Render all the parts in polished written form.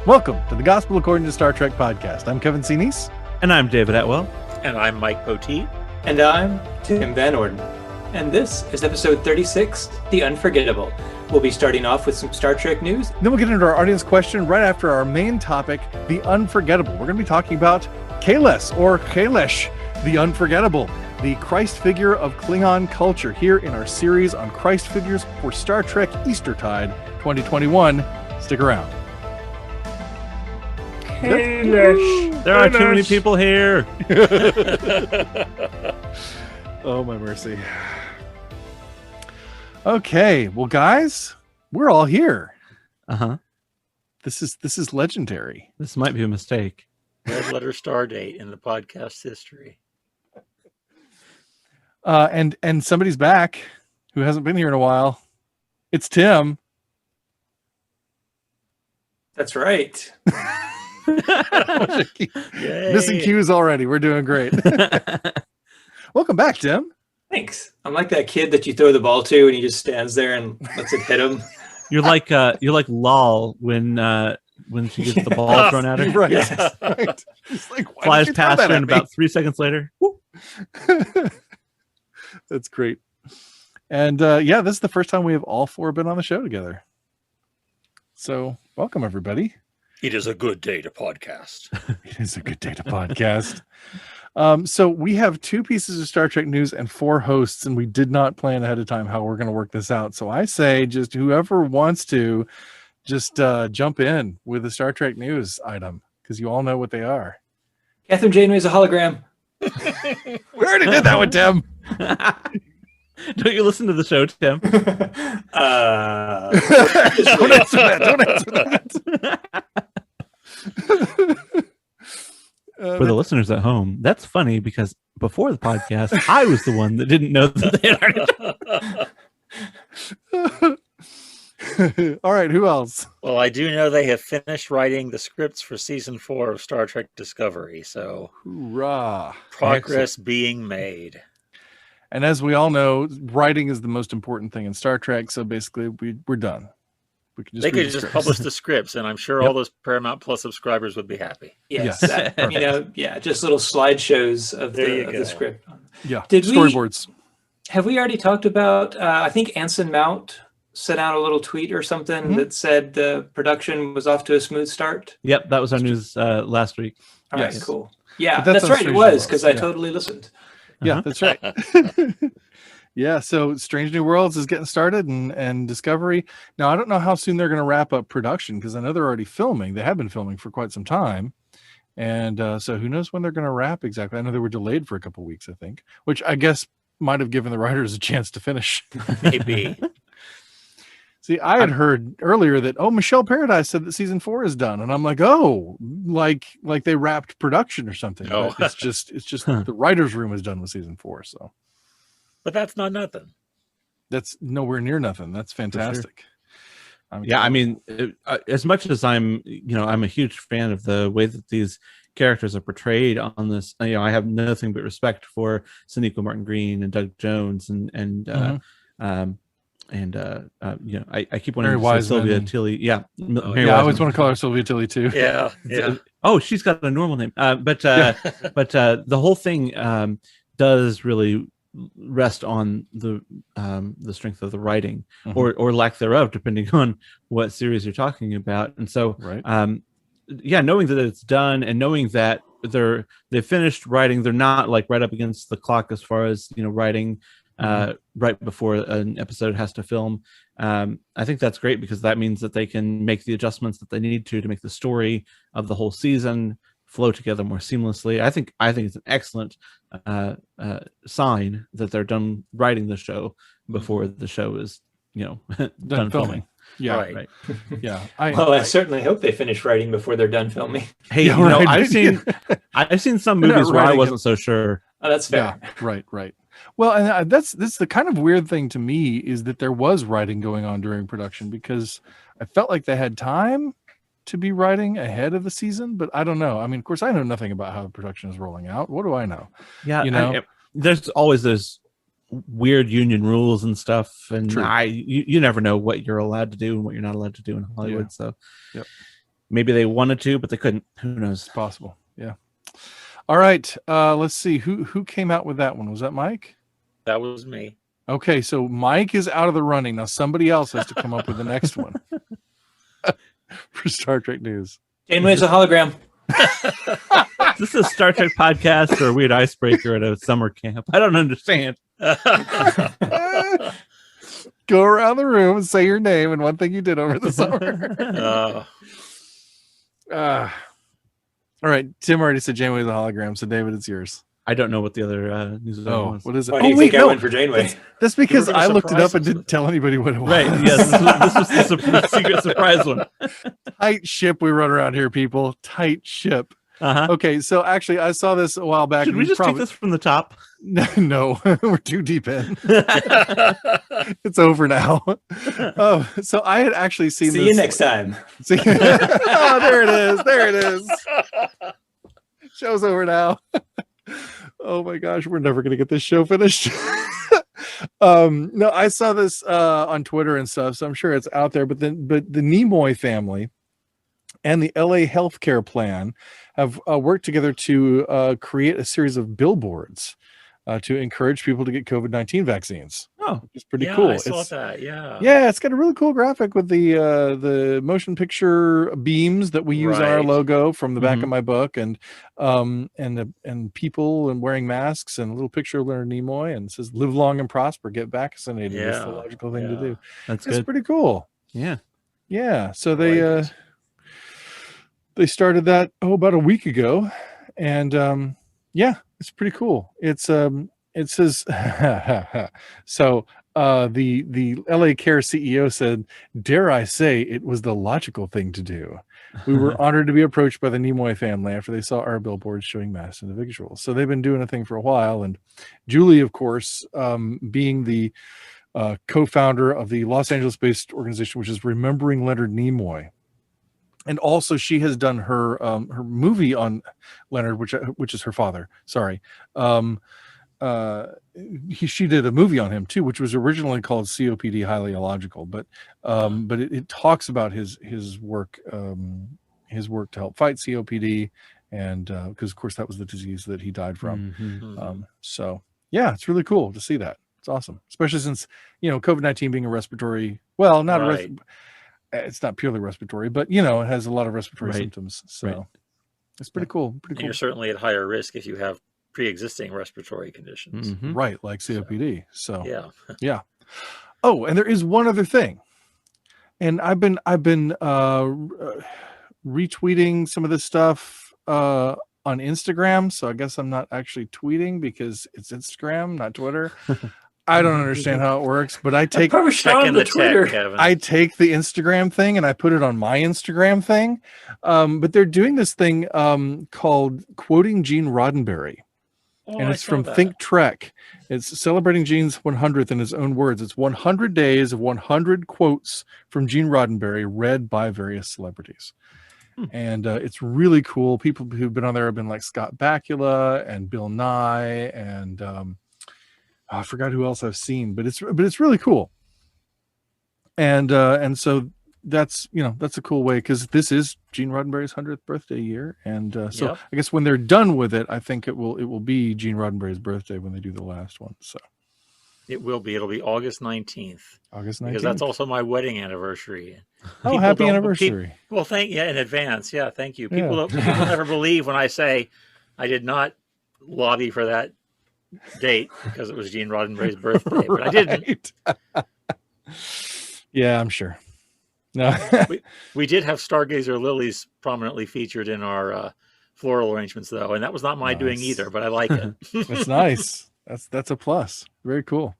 Welcome to the Gospel According to Star Trek podcast. I'm Kevin Sinise. And I'm David Atwell. And I'm Mike Poteet. And I'm Tim Van Orden. And this is episode 36, The Unforgettable. We'll be starting off with some Star Trek news. Then we'll get into our audience question right after our main topic, The Unforgettable. We're going to be talking about Kahless, or Kahless the Unforgettable, the Christ figure of Klingon culture, here in our series on Christ figures for Star Trek Eastertide 2021. Stick around. There are too many people here. Oh, my mercy. Okay, well, guys, we're all here. This is legendary. This might be a mistake. Red letter star date in the podcast history. And somebody's back who hasn't been here in a while. It's Tim. That's right. Missing cues already. We're doing great. Welcome back, Tim. Thanks. I'm like that kid that you throw the ball to and he just stands there and lets it hit him. You're like Lal when she gets the ball thrown at her. Right. Yeah. Right. It's like, flies past her, and about 3 seconds later. That's great. And this is the first time we have all four been on the show together. So welcome, everybody. It is a good day to podcast. It is a good day to podcast. So we have 2 pieces of Star Trek news and 4 hosts, and we did not plan ahead of time how we're going to work this out. So I say just whoever wants to just jump in with the Star Trek news item, because you all know what they are. Catherine Janeway is a hologram. We already did that with Tim. Don't you listen to the show, Tim? Don't answer that. Don't answer that. For the listeners at home, that's funny because before the podcast, I was the one that didn't know that they had already. All right, who else? Well, I do know they have finished writing the scripts for season 4 of Star Trek Discovery, so Hoorah. progress being made. And as we all know, writing is the most important thing in Star Trek, so basically we're done. We can They could just publish the scripts, and I'm sure all those Paramount Plus subscribers would be happy. Yes. Just little slideshows of the script. Yeah, storyboards. Have we already talked about, I think Anson Mount sent out a little tweet or something that said the production was off to a smooth start? Yep, that was our news last week. All right, cool. Yeah, But that's right, it was, because I totally listened. Yeah, that's right. Yeah, so Strange New Worlds is getting started, and Discovery. Now, I don't know how soon they're going to wrap up production, because I know they're already filming. They have been filming for quite some time. And so who knows when they're going to wrap exactly. I know they were delayed for a couple of weeks, I think, which I guess might have given the writers a chance to finish. Maybe. See, I had heard earlier that, Michelle Paradise said that season 4 is done. And I'm like, like they wrapped production or something. Oh. But it's just the writer's room is done with season 4. So. But that's not nothing. That's nowhere near nothing. That's fantastic. Sure. As much as I'm a huge fan of the way that these characters are portrayed on this. I have nothing but respect for Sonequa Martin Green and Doug Jones I keep wanting to say Sylvia Tilly. Yeah. I always want to call her Sylvia Tilly too. Yeah. Oh, she's got a normal name. But the whole thing does really rest on the strength of the writing or lack thereof, depending on what series you're talking about. And so, knowing that it's done and knowing that they've finished writing, they're not like right up against the clock as far as writing right before an episode has to film. I think that's great because that means that they can make the adjustments that they need to make the story of the whole season flow together more seamlessly. I think it's an excellent sign that they're done writing the show before the show is done filming. Yeah, right. Yeah. I certainly hope they finish writing before they're done filming. Hey, I've seen some movies where I wasn't so sure. Oh, that's fair. Yeah, right. Well, and that's the kind of weird thing to me is that there was writing going on during production, because I felt like they had time to be writing ahead of the season, but I don't know. I mean, of course, I know nothing about how the production is rolling out. What do I know? Yeah, there's always those weird union rules and stuff, and you never know what you're allowed to do and what you're not allowed to do in Hollywood. Yeah. So, yep. maybe they wanted to, but they couldn't. Who knows? It's possible. Yeah. All right. Let's see who came out with that one. Was that Mike? That was me. Okay, so Mike is out of the running. Now somebody else has to come up with the next one for Star Trek news. Janeway's a hologram. Is this a Star Trek podcast or a weird icebreaker at a summer camp? I don't understand. Go around the room and say your name and one thing you did over the summer. All right, Tim already said Janeway's a hologram, so David, it's yours. I don't know what the other news is. What is it? Why do you think I went for Janeway? That's because You were I gonna looked it surprise up and us didn't tell anybody what it was. Right. Yes. This was the secret surprise one. Tight ship we run around here, people. Tight ship. Uh-huh. Okay, so actually, I saw this a while back. Should we just take this from the top? No, we're too deep in. It's over now. Oh, so I had actually seen See this. you next time. See, oh, there it is. There it is. Show's over now. Oh my gosh, we're never gonna get this show finished. No, I saw this on Twitter and stuff, so I'm sure it's out there. But the Nimoy family and the LA Healthcare Plan have worked together to create a series of billboards to encourage people to get COVID-19 vaccines. Oh, which is pretty Yeah, cool. I saw that. Yeah. Yeah, it's got a really cool graphic with the motion picture beams that we use on our Right. logo from the back Mhm. of my book, and people and wearing masks and a little picture of Leonard Nimoy, and it says "Live long and prosper, get vaccinated." That's the Yeah, logical thing to yeah. do. that's It's good. pretty cool. Yeah. Yeah, so Like they started that about a week ago, and yeah, it's pretty cool. It says so the LA Care CEO said, "Dare I say it was the logical thing to do. We were honored to be approached by the Nimoy family after they saw our billboards showing masked individuals." So they've been doing a thing for a while, and Julie, of course, being the co-founder of the Los Angeles-based organization, which is Remembering Leonard Nimoy. And also, she has done her movie on Leonard, which is her father. Sorry, she did a movie on him too, which was originally called COPD, Highly Illogical. But it talks about his work to help fight COPD, and because of course that was the disease that he died from. Mhm. So yeah, it's really cool to see that. It's awesome, especially since COVID-19 being a respiratory. Well, not Right. it's not purely respiratory, but it has a lot of respiratory Right. symptoms. So Right. it's pretty cool. Pretty And cool. you're certainly at higher risk if you have pre-existing respiratory conditions. Mhm. Right, like COPD. So Yeah. Oh, and there is one other thing, and I've been retweeting some of this stuff on Instagram. So I guess I'm not actually tweeting because it's Instagram, not Twitter. I don't understand how it works, but I take Probably Check on in the the Twitter. tech, Kevin. I take the Instagram thing and I put it on my Instagram thing. But they're doing this thing called Quoting Gene Roddenberry. Oh, And I it's saw from that. Think Trek. It's celebrating Gene's 100th in his own words. It's 100 days of 100 quotes from Gene Roddenberry read by various celebrities. And it's really cool. People who've been on there have been like Scott Bakula and Bill Nye, and I forgot who else I've seen, but it's really cool. And so that's a cool way, because this is Gene Roddenberry's 100th birthday year, and so Yep. I guess when they're done with it, I think it will be Gene Roddenberry's birthday when they do the last one. So It will be. It'll be August 19th. August 19th. Because that's also my wedding anniversary. Oh, People happy don't- anniversary! Well, in advance. Yeah, thank you. Yeah. People never believe when I say I did not lobby for that date because it was Gene Roddenberry's birthday, but I didn't. Right. Yeah, I'm sure. No. We did have Stargazer lilies prominently featured in our floral arrangements, though, and that was not my doing Nice. either, but I like it. That's nice. That's a plus. Very cool.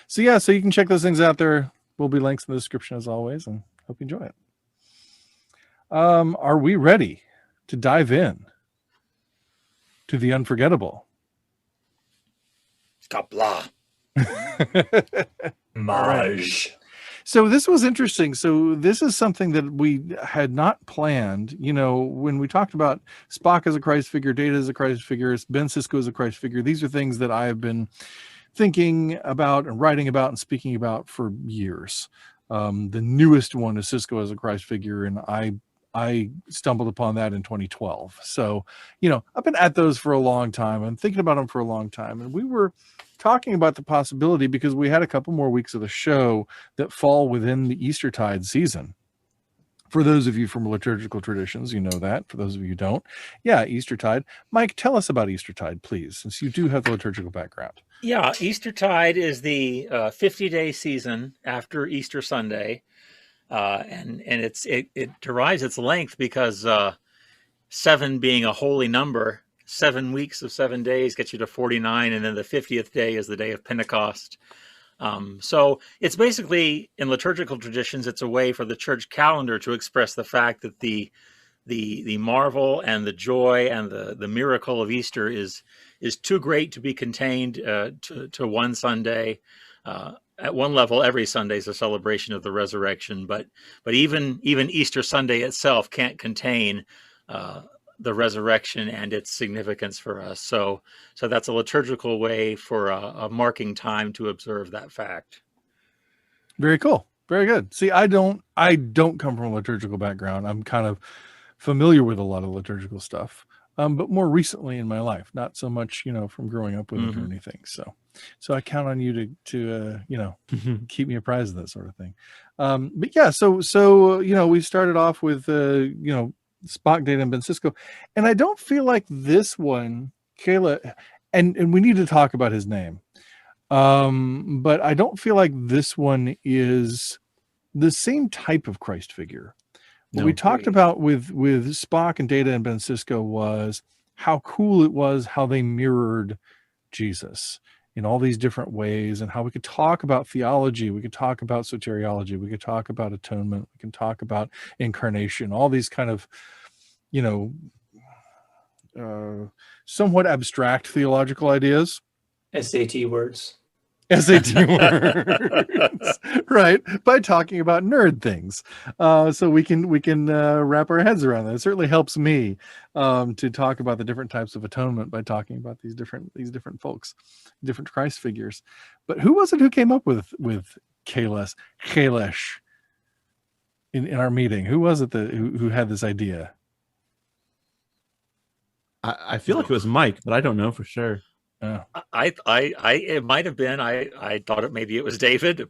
So yeah, so you can check those things out. There will be links in the description as always, and hope you enjoy it. Are we ready to dive in to the unforgettable? Kapla. Maj. So this was interesting. So this is something that we had not planned. When we talked about Spock as a Christ figure, Data as a Christ figure, Ben Sisko as a Christ figure, these are things that I have been thinking about and writing about and speaking about for years. The newest one is Sisko as a Christ figure, and I I stumbled upon that in 2012. So, I've been at those for a long time. I'm thinking about them for a long time. And we were talking about the possibility because we had a couple more weeks of the show that fall within the Eastertide season. For those of you from liturgical traditions, you know that. For those of you who don't, Eastertide. Mike, tell us about Eastertide, please, since you do have the liturgical background. Yeah, Eastertide is the 50-day season after Easter Sunday, and it derives its length because 7 being a holy number, 7 weeks of 7 days gets you to 49, and then the 50th day is the day of Pentecost. So it's basically, in liturgical traditions, it's a way for the church calendar to express the fact that the marvel and the joy and the miracle of Easter is too great to be contained to one Sunday. At one level, every Sunday is a celebration of the resurrection, but even Easter Sunday itself can't contain the resurrection and its significance for us. So that's a liturgical way for a marking time to observe that fact. Very cool. Very good. See, I don't come from a liturgical background. I'm kind of familiar with a lot of liturgical stuff, but more recently in my life, not so much, from growing up with it or anything. So I count on you to keep me apprised of that sort of thing. But yeah, so we started off with Spock, Data, and Ben Sisko, and I don't feel like this one, Kayla, and we need to talk about his name, but I don't feel like this one is the same type of Christ figure. What we talked about with Spock and Data and Ben Sisko was how cool it was how they mirrored Jesus in all these different ways, and how we could talk about theology, we could talk about soteriology, we could talk about atonement, we can talk about incarnation, all these kind of, somewhat abstract theological ideas. SAT words. SAT words, right? By talking about nerd things, so we can wrap our heads around that. It certainly helps me to talk about the different types of atonement by talking about these different folks, different Christ figures. But who was it who came up with Kahless in our meeting? Who was it who had this idea? I feel like it was Mike, but I don't know for sure. It might have been. I thought maybe it was David.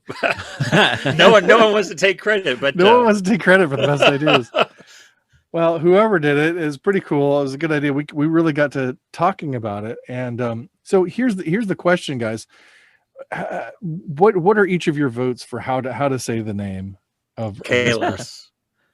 no one wants to take credit, but no one wants to take credit for the best ideas. Well, whoever did it is pretty cool. It was a good idea. We really got to talking about it, and so here's the question, guys. What are each of your votes for how to say the name of Kahless?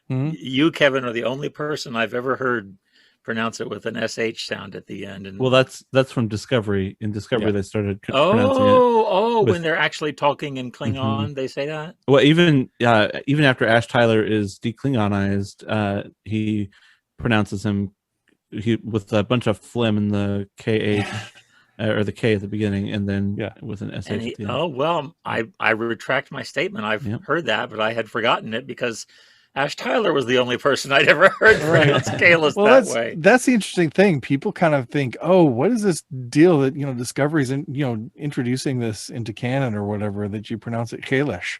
You, Kevin, are the only person I've ever heard pronounce it with an SH sound at the end. And well, that's from Discovery. In Discovery, they started pronouncing it. When they're actually talking in Klingon, they say that. Well, even after Ash Tyler is de-Klingonized, he pronounces him with a bunch of phlegm in the KH or the K at the beginning, and then with an SH at the end. Oh well, I retract my statement. I've heard that, but I had forgotten it because Ash Tyler was the only person I'd ever heard pronounce Kahless that way. That's the interesting thing. People kind of think, oh, what is this deal that, Discovery's introducing this into canon or whatever, that you pronounce it Kahless.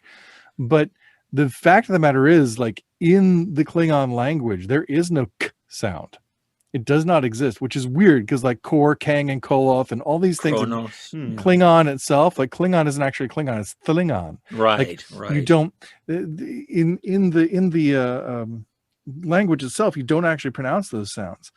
But the fact of the matter is, like, in the Klingon language, there is no k sound. It does not exist, which is weird because like Kor, Kang, and Koloth and all these things, Klingon itself, like Klingon isn't actually Klingon, it's Klingon. Right. You don't in the language itself, you don't actually pronounce those sounds.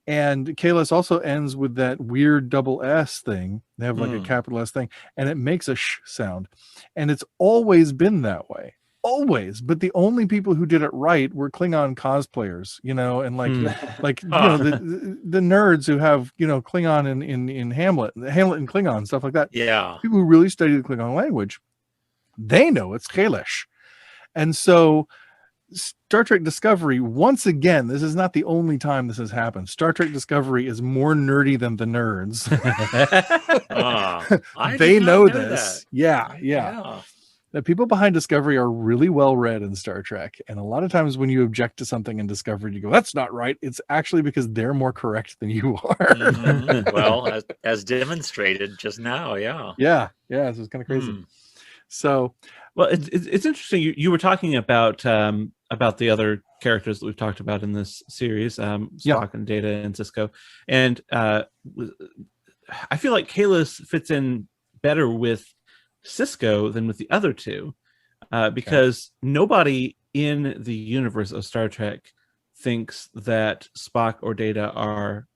And Kahless also ends with that weird double S thing. They have like a capital S thing, and it makes a sh sound. And it's always been that way. Always, but the only people who did it right were Klingon cosplayers, and the nerds who have Klingon in Hamlet and Klingon, stuff like that. Yeah, people who really study the Klingon language, they know it's Kahless. And so Star Trek Discovery, once again, this is not the only time this has happened. Star Trek Discovery is more nerdy than the nerds. They know this. Yeah. The people behind Discovery are really well read in Star Trek. And a lot of times when you object to something in Discovery, you go, that's not right. It's actually because they're more correct than you are. Well, as demonstrated just now. Yeah. Yeah. So it's kind of crazy. So, well, it's interesting. You were talking about about the other characters that we've talked about in this series, Spock and Data and Cisco, and I feel like Kahless fits in better with Cisco than with the other two, because nobody in the universe of Star Trek thinks that Spock or Data are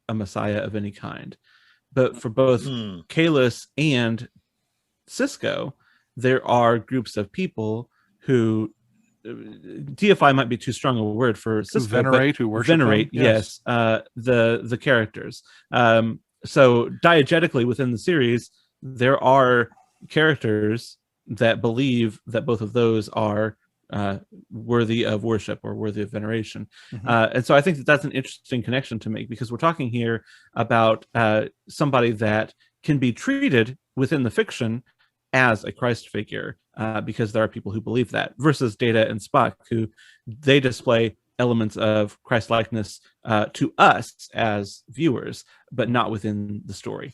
a messiah of any kind. But for both Kahless and Cisco, there are groups of people who deify might be too strong a word for Cisco, venerate, who worship them. Yes, the characters. So diegetically within the series, there are characters that believe that both of those are worthy of worship or worthy of veneration. And so I think that that's an interesting connection to make, because we're talking here about somebody that can be treated within the fiction as a Christ figure, because there are people who believe that, versus Data and Spock, who they display elements of Christ likeness to us as viewers, but not within the story.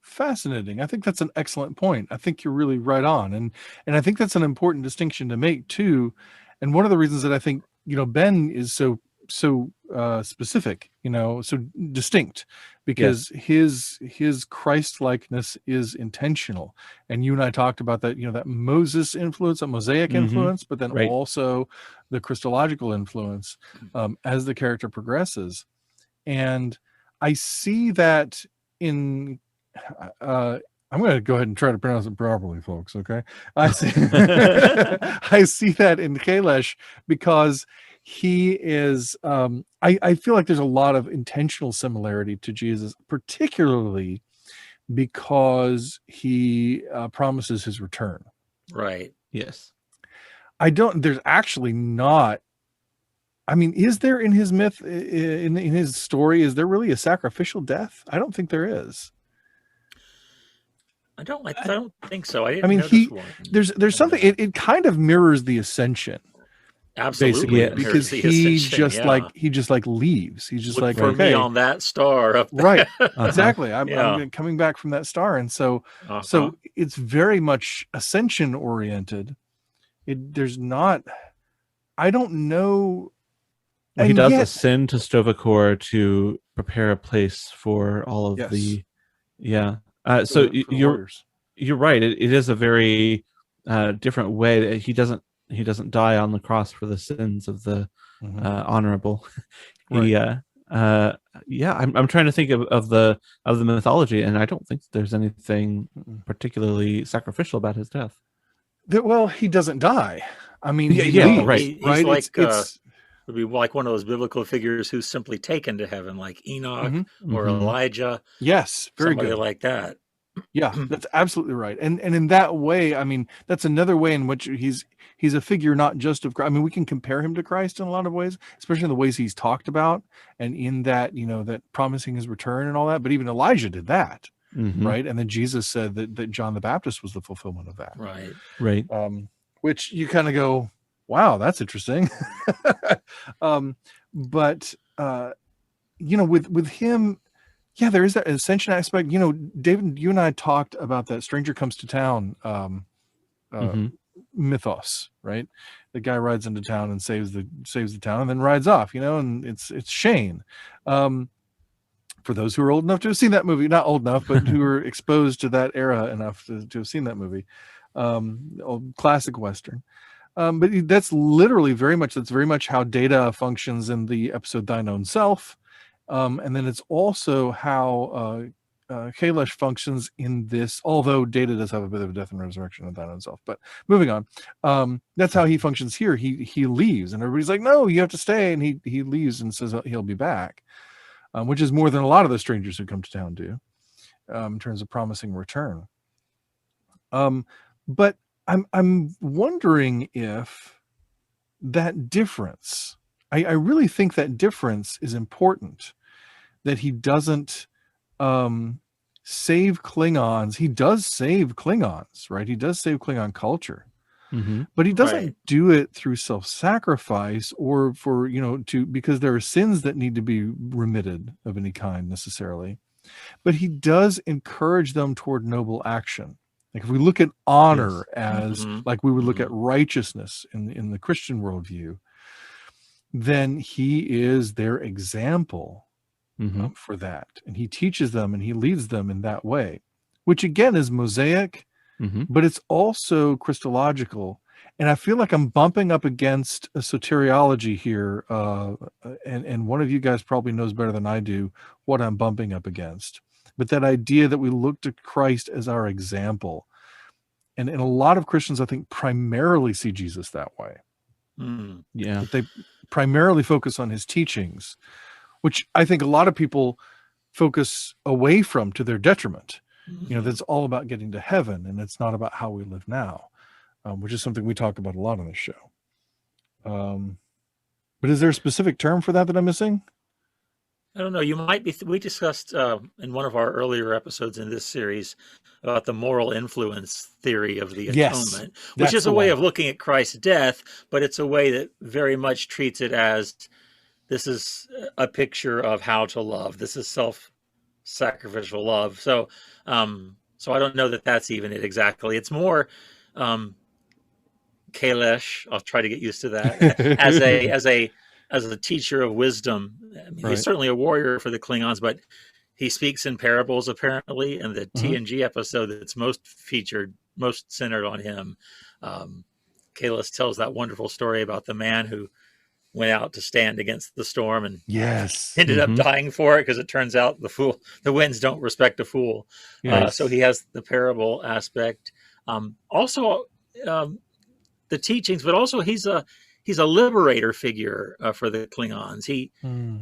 Fascinating. I think that's an excellent point. I think you're really right on, and I think that's an important distinction to make too. And one of the reasons that I think, Ben is so specific, so distinct, because his Christ likeness is intentional. And you and I talked about that, that Moses influence, a Mosaic influence, but then also the Christological influence as the character progresses. And I see that in I'm going to go ahead and try to pronounce it properly, folks. Okay. I see that in Kahless, because he is, I feel like there's a lot of intentional similarity to Jesus, particularly because he promises his return. Right. Yes. There's actually not, is there in his myth, in his story, is there really a sacrificial death? I don't think there is. I don't think so. I didn't notice one. There's something, it kind of mirrors the ascension. Absolutely. Basically, because he just leaves. He's just Look for me on that star up there. Right. Exactly. I'm coming back from that star. And so it's very much ascension oriented. There's not, I don't know. Well, he does ascend to Stovacor to prepare a place for all of the, so you're right. It is a very different way. He doesn't die on the cross for the sins of the honorable. Right. I'm trying to think of the mythology, and I don't think there's anything particularly sacrificial about his death. Well, he doesn't die. He's like would be like one of those biblical figures who's simply taken to heaven, like Enoch or Elijah. Yes, very somebody good. Like that. Yeah, that's absolutely right. And in that way, that's another way in which he's a figure not just of Christ. We can compare him to Christ in a lot of ways, especially in the ways he's talked about, and in that, that promising his return and all that. But even Elijah did that, right? And then Jesus said that John the Baptist was the fulfillment of that. Right. Which you kind of go, wow, that's interesting. But with him, there is that ascension aspect. David, you and I talked about that Stranger Comes to Town mythos, right? The guy rides into town and saves the town and then rides off, and it's Shane. For those who are old enough to have seen that movie, not old enough, but who are exposed to that era enough to have seen that movie, old classic Western. But that's very much how Data functions in the episode Thine Own Self. And then it's also how Kahless functions in this, although Data does have a bit of a death and resurrection of Thine Own Self. But moving on, that's how he functions here. He leaves, and everybody's like, no, you have to stay. And he leaves and says he'll be back, which is more than a lot of the strangers who come to town do, in terms of promising return. But I'm wondering if that difference, I really think that difference is important, that he doesn't save Klingons. He does save Klingons, right? He does save Klingon culture, but he doesn't do it through self-sacrifice or for, because there are sins that need to be remitted of any kind necessarily, but he does encourage them toward noble action. Like if we look at honor as Mhm. like we would look at righteousness in the Christian worldview, then he is their example for that. And he teaches them and he leads them in that way, which again is Mosaic, but it's also Christological. And I feel like I'm bumping up against a soteriology here. And one of you guys probably knows better than I do what I'm bumping up against. But that idea that we look to Christ as our example. And a lot of Christians, I think, primarily see Jesus that way. Yeah. That they primarily focus on his teachings, which I think a lot of people focus away from to their detriment. You know, that's all about getting to heaven, and it's not about how we live now, which is something we talk about a lot on this show. But is there a specific term for that I'm missing? I don't know. You might be. We discussed in one of our earlier episodes in this series about the moral influence theory of the atonement, which is a way of looking at Christ's death, but it's a way that very much treats it as this is a picture of how to love. This is self-sacrificial love. So, so I don't know that that's even it exactly. It's more Kahless. I'll try to get used to that as a teacher of wisdom. I mean, he's certainly a warrior for the Klingons, but he speaks in parables apparently. And the TNG episode that's most centered on him, Kahless tells that wonderful story about the man who went out to stand against the storm and ended up dying for it because it turns out the winds don't respect a fool. So he has the parable aspect. Also, the teachings, but also he's a liberator figure for the Klingons.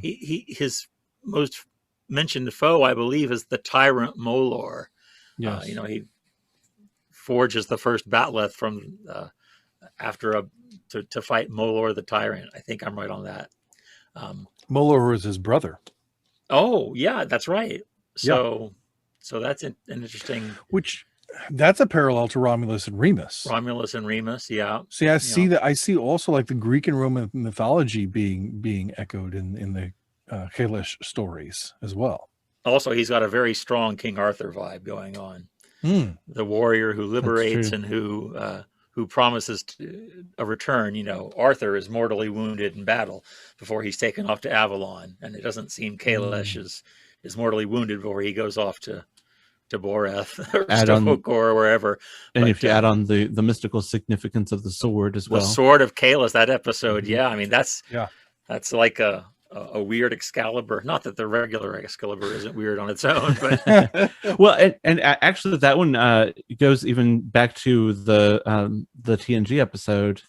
His most mentioned foe, I believe, is the tyrant Molor. Yes. He forges the first bat'leth from to fight Molor the tyrant. I think I'm right on that. Molor was his brother. Oh yeah, that's right. So that's an interesting. That's a parallel to Romulus and Remus. Yeah. See, I see that. I see also like the Greek and Roman mythology being echoed in the Kahless stories as well. Also, he's got a very strong King Arthur vibe going on. The warrior who liberates and who promises a return. Arthur is mortally wounded in battle before he's taken off to Avalon, and it doesn't seem Kahless is mortally wounded before he goes off to Boreth or Stofokor or wherever. And if you add on the mystical significance of the sword as well. The sword of Kahless, that episode. Yeah. I mean, that's like a weird Excalibur. Not that the regular Excalibur isn't weird on its own, but well, and actually that one goes even back to the TNG episode.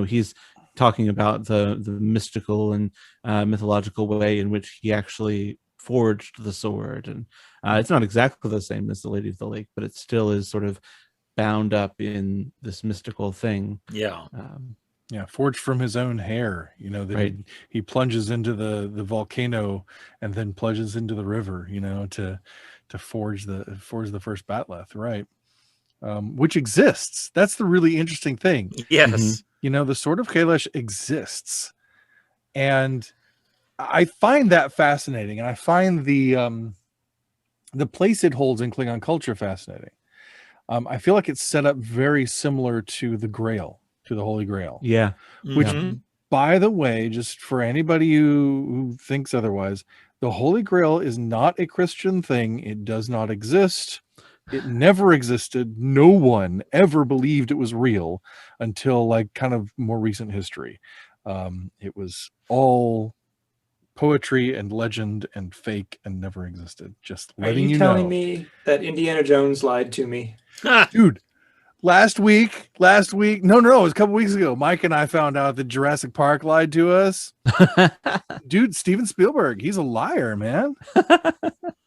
He's talking about the mystical and mythological way in which he actually forged the sword, and it's not exactly the same as the Lady of the Lake, but it still is sort of bound up in this mystical thing. Forged from his own hair. He plunges into the volcano and then plunges into the river, to forge the first bat'leth, right? Which exists. That's the really interesting thing. Yes. The Sword of Kahless exists, and I find that fascinating, and I find the place it holds in Klingon culture fascinating. I feel like it's set up very similar to the Grail, to the Holy Grail. Yeah. Which, by the way, just for anybody who thinks otherwise, the Holy Grail is not a Christian thing. It does not exist. It never existed. No one ever believed it was real until like kind of more recent history. It was all poetry and legend and fake and never existed. Just letting you know. Are you telling me that Indiana Jones lied to me? Dude, last week, no, it was a couple weeks ago. Mike and I found out that Jurassic Park lied to us. Dude, Steven Spielberg, he's a liar, man.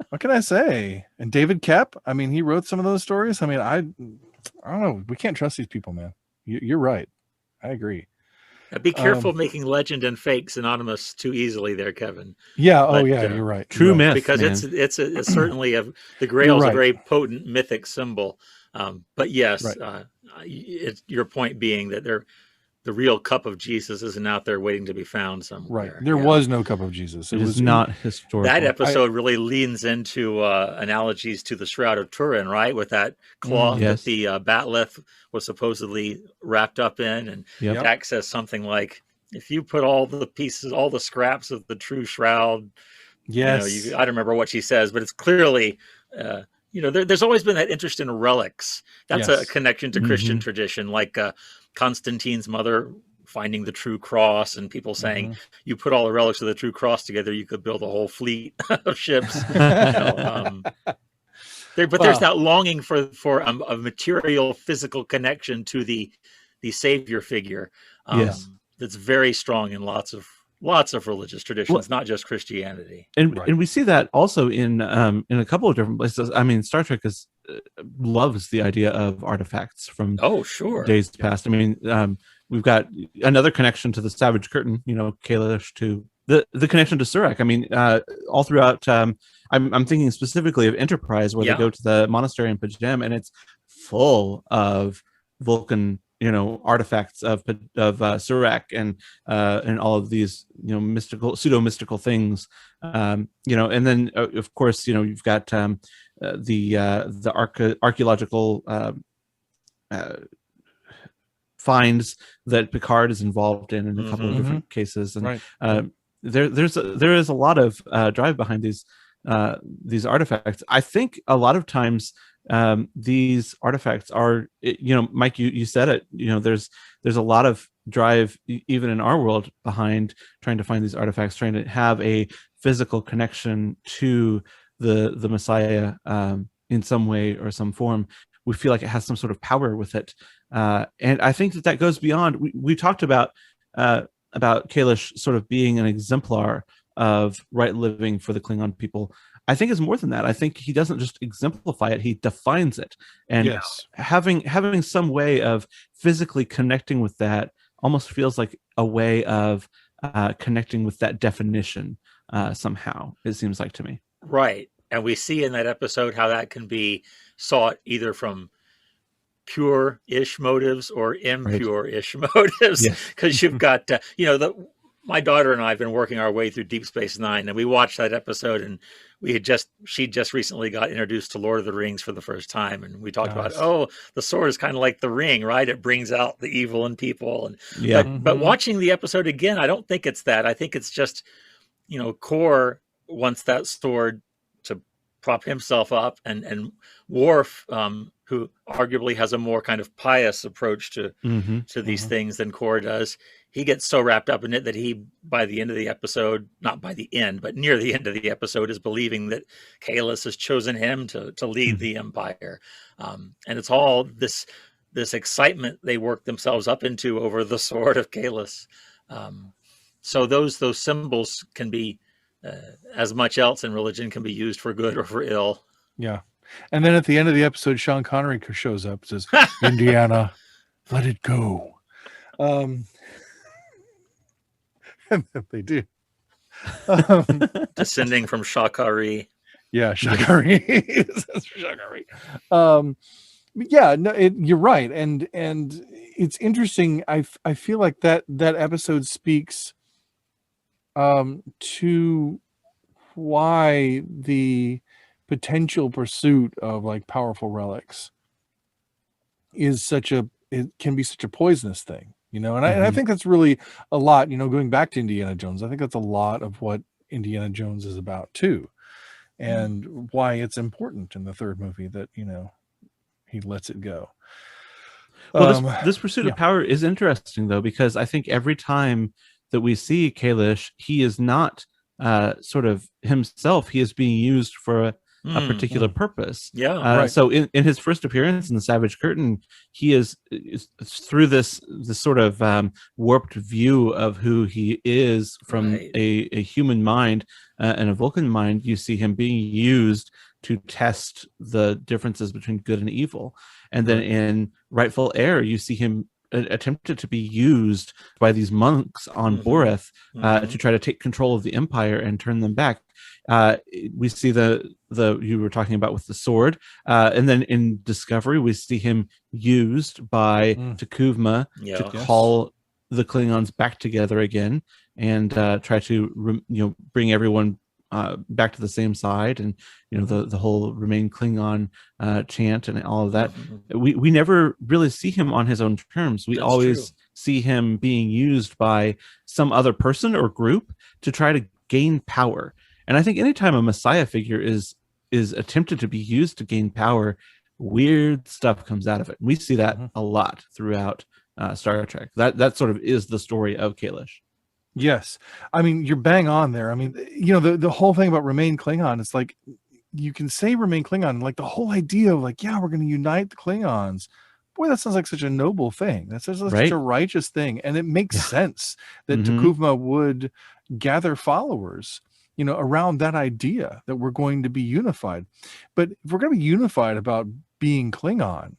What can I say? And David Koepp, I mean, he wrote some of those stories. I mean, I don't know. We can't trust these people, man. You're right. I agree. Be careful making legend and fake synonymous too easily there, Kevin. Yeah. You're right. True myth, because man. it's certainly the Grail is a very potent mythic symbol. But yes, right. Your point being that the real cup of Jesus isn't out there waiting to be found somewhere. Right. There was no cup of Jesus. It was not historical. That episode really leans into analogies to the Shroud of Turin, right? With that cloth that the bat'leth was supposedly wrapped up in. And Jack says something like, if you put all the pieces, all the scraps of the true shroud, I don't remember what she says, but it's clearly, there's always been that interest in relics. That's a connection to Christian tradition, like Constantine's mother finding the true cross, and people saying, you put all the relics of the true cross together, you could build a whole fleet of ships. But there's that longing for a material, physical connection to the savior figure. That's very strong in lots of religious traditions, not just Christianity. And we see that also in a couple of different places. I mean, Star Trek loves the idea of artifacts from days past. I mean, we've got another connection to the Savage Curtain, Kahless, to the connection to Surak. I mean, all throughout, I'm thinking specifically of Enterprise, where they go to the monastery in Pajem, and it's full of Vulcan artifacts of Surak and all of these pseudo mystical things, and then of course you've got the archaeological finds that Picard is involved in a couple of different cases, and there is a lot of drive behind these artifacts. I think a lot of times these artifacts are, Mike, you said it, there's a lot of drive even in our world behind trying to find these artifacts, trying to have a physical connection to the Messiah in some way or some form. We feel like it has some sort of power with it, and I think that goes beyond. We talked about Kahless sort of being an exemplar of right living for the Klingon people. I think it's more than that. I think he doesn't just exemplify it; he defines it. And having some way of physically connecting with that almost feels like a way of connecting with that definition somehow. It seems like to me. Right, and we see in that episode how that can be sought either from pure-ish motives or impure-ish motives, because you've got my daughter and I have been working our way through Deep Space Nine, and we watched that episode, and she just recently got introduced to Lord of the Rings for the first time, and we talked about, the sword is kind of like the ring, right? It brings out the evil in people, and but watching the episode again, I don't think it's that. I think it's just, Kor wants that sword to prop himself up, and Worf, who arguably has a more kind of pious approach to these things than Kor does, he gets so wrapped up in it that he, by the end of the episode, not by the end, but near the end of the episode, is believing that Kahless has chosen him to lead the Empire. And it's all this excitement they work themselves up into over the sword of Kahless. So those symbols can be, as much else in religion, can be used for good or for ill. Yeah. And then at the end of the episode, Sean Connery shows up and says, Indiana, let it go. And then they do. Descending from Shakari. Yeah, Shakari. Shakari. You're right. And it's interesting. I feel like that episode speaks to why the potential pursuit of like powerful relics is it can be such a poisonous thing, and I think that's really a lot, going back to Indiana Jones. I think that's a lot of what Indiana Jones is about too, and why it's important in the third movie that, he lets it go. Well, this pursuit of power is interesting though, because I think every time that we see Kahless, he is not sort of himself. He is being used for a particular purpose. So in his first appearance in the Savage Curtain, he is through this sort of warped view of who he is from a human mind and a Vulcan mind. You see him being used to test the differences between good and evil. And then in Rightful Heir, you see him attempted to be used by these monks on Boreth to try to take control of the Empire and turn them back. We see the you were talking about with the sword, and then in Discovery we see him used by T'Kuvma to call the Klingons back together again and try to bring everyone back to the same side, and the whole remain Klingon chant and all of that. We never really see him on his own terms. We always see him being used by some other person or group to try to gain power. And I think anytime a Messiah figure is attempted to be used to gain power, weird stuff comes out of it. We see that a lot throughout Star Trek. That sort of is the story of Kahless. Yes. I mean, you're bang on there. I mean, the whole thing about remain Klingon, it's like, you can say remain Klingon, like the whole idea of like, yeah, we're going to unite the Klingons. Boy, that sounds like such a noble thing. That sounds like such a righteous thing. And it makes sense that T'Kuvma would gather followers, around that idea that we're going to be unified. But if we're going to be unified about being Klingon,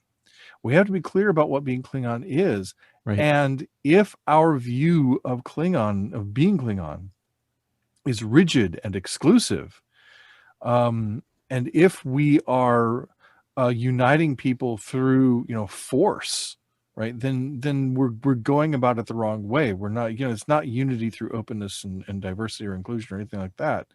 we have to be clear about what being Klingon is. Right. And if our view of being Klingon is rigid and exclusive, and if we are uniting people through, force, right, then we're going about it the wrong way. We're not, it's not unity through openness and diversity or inclusion or anything like that.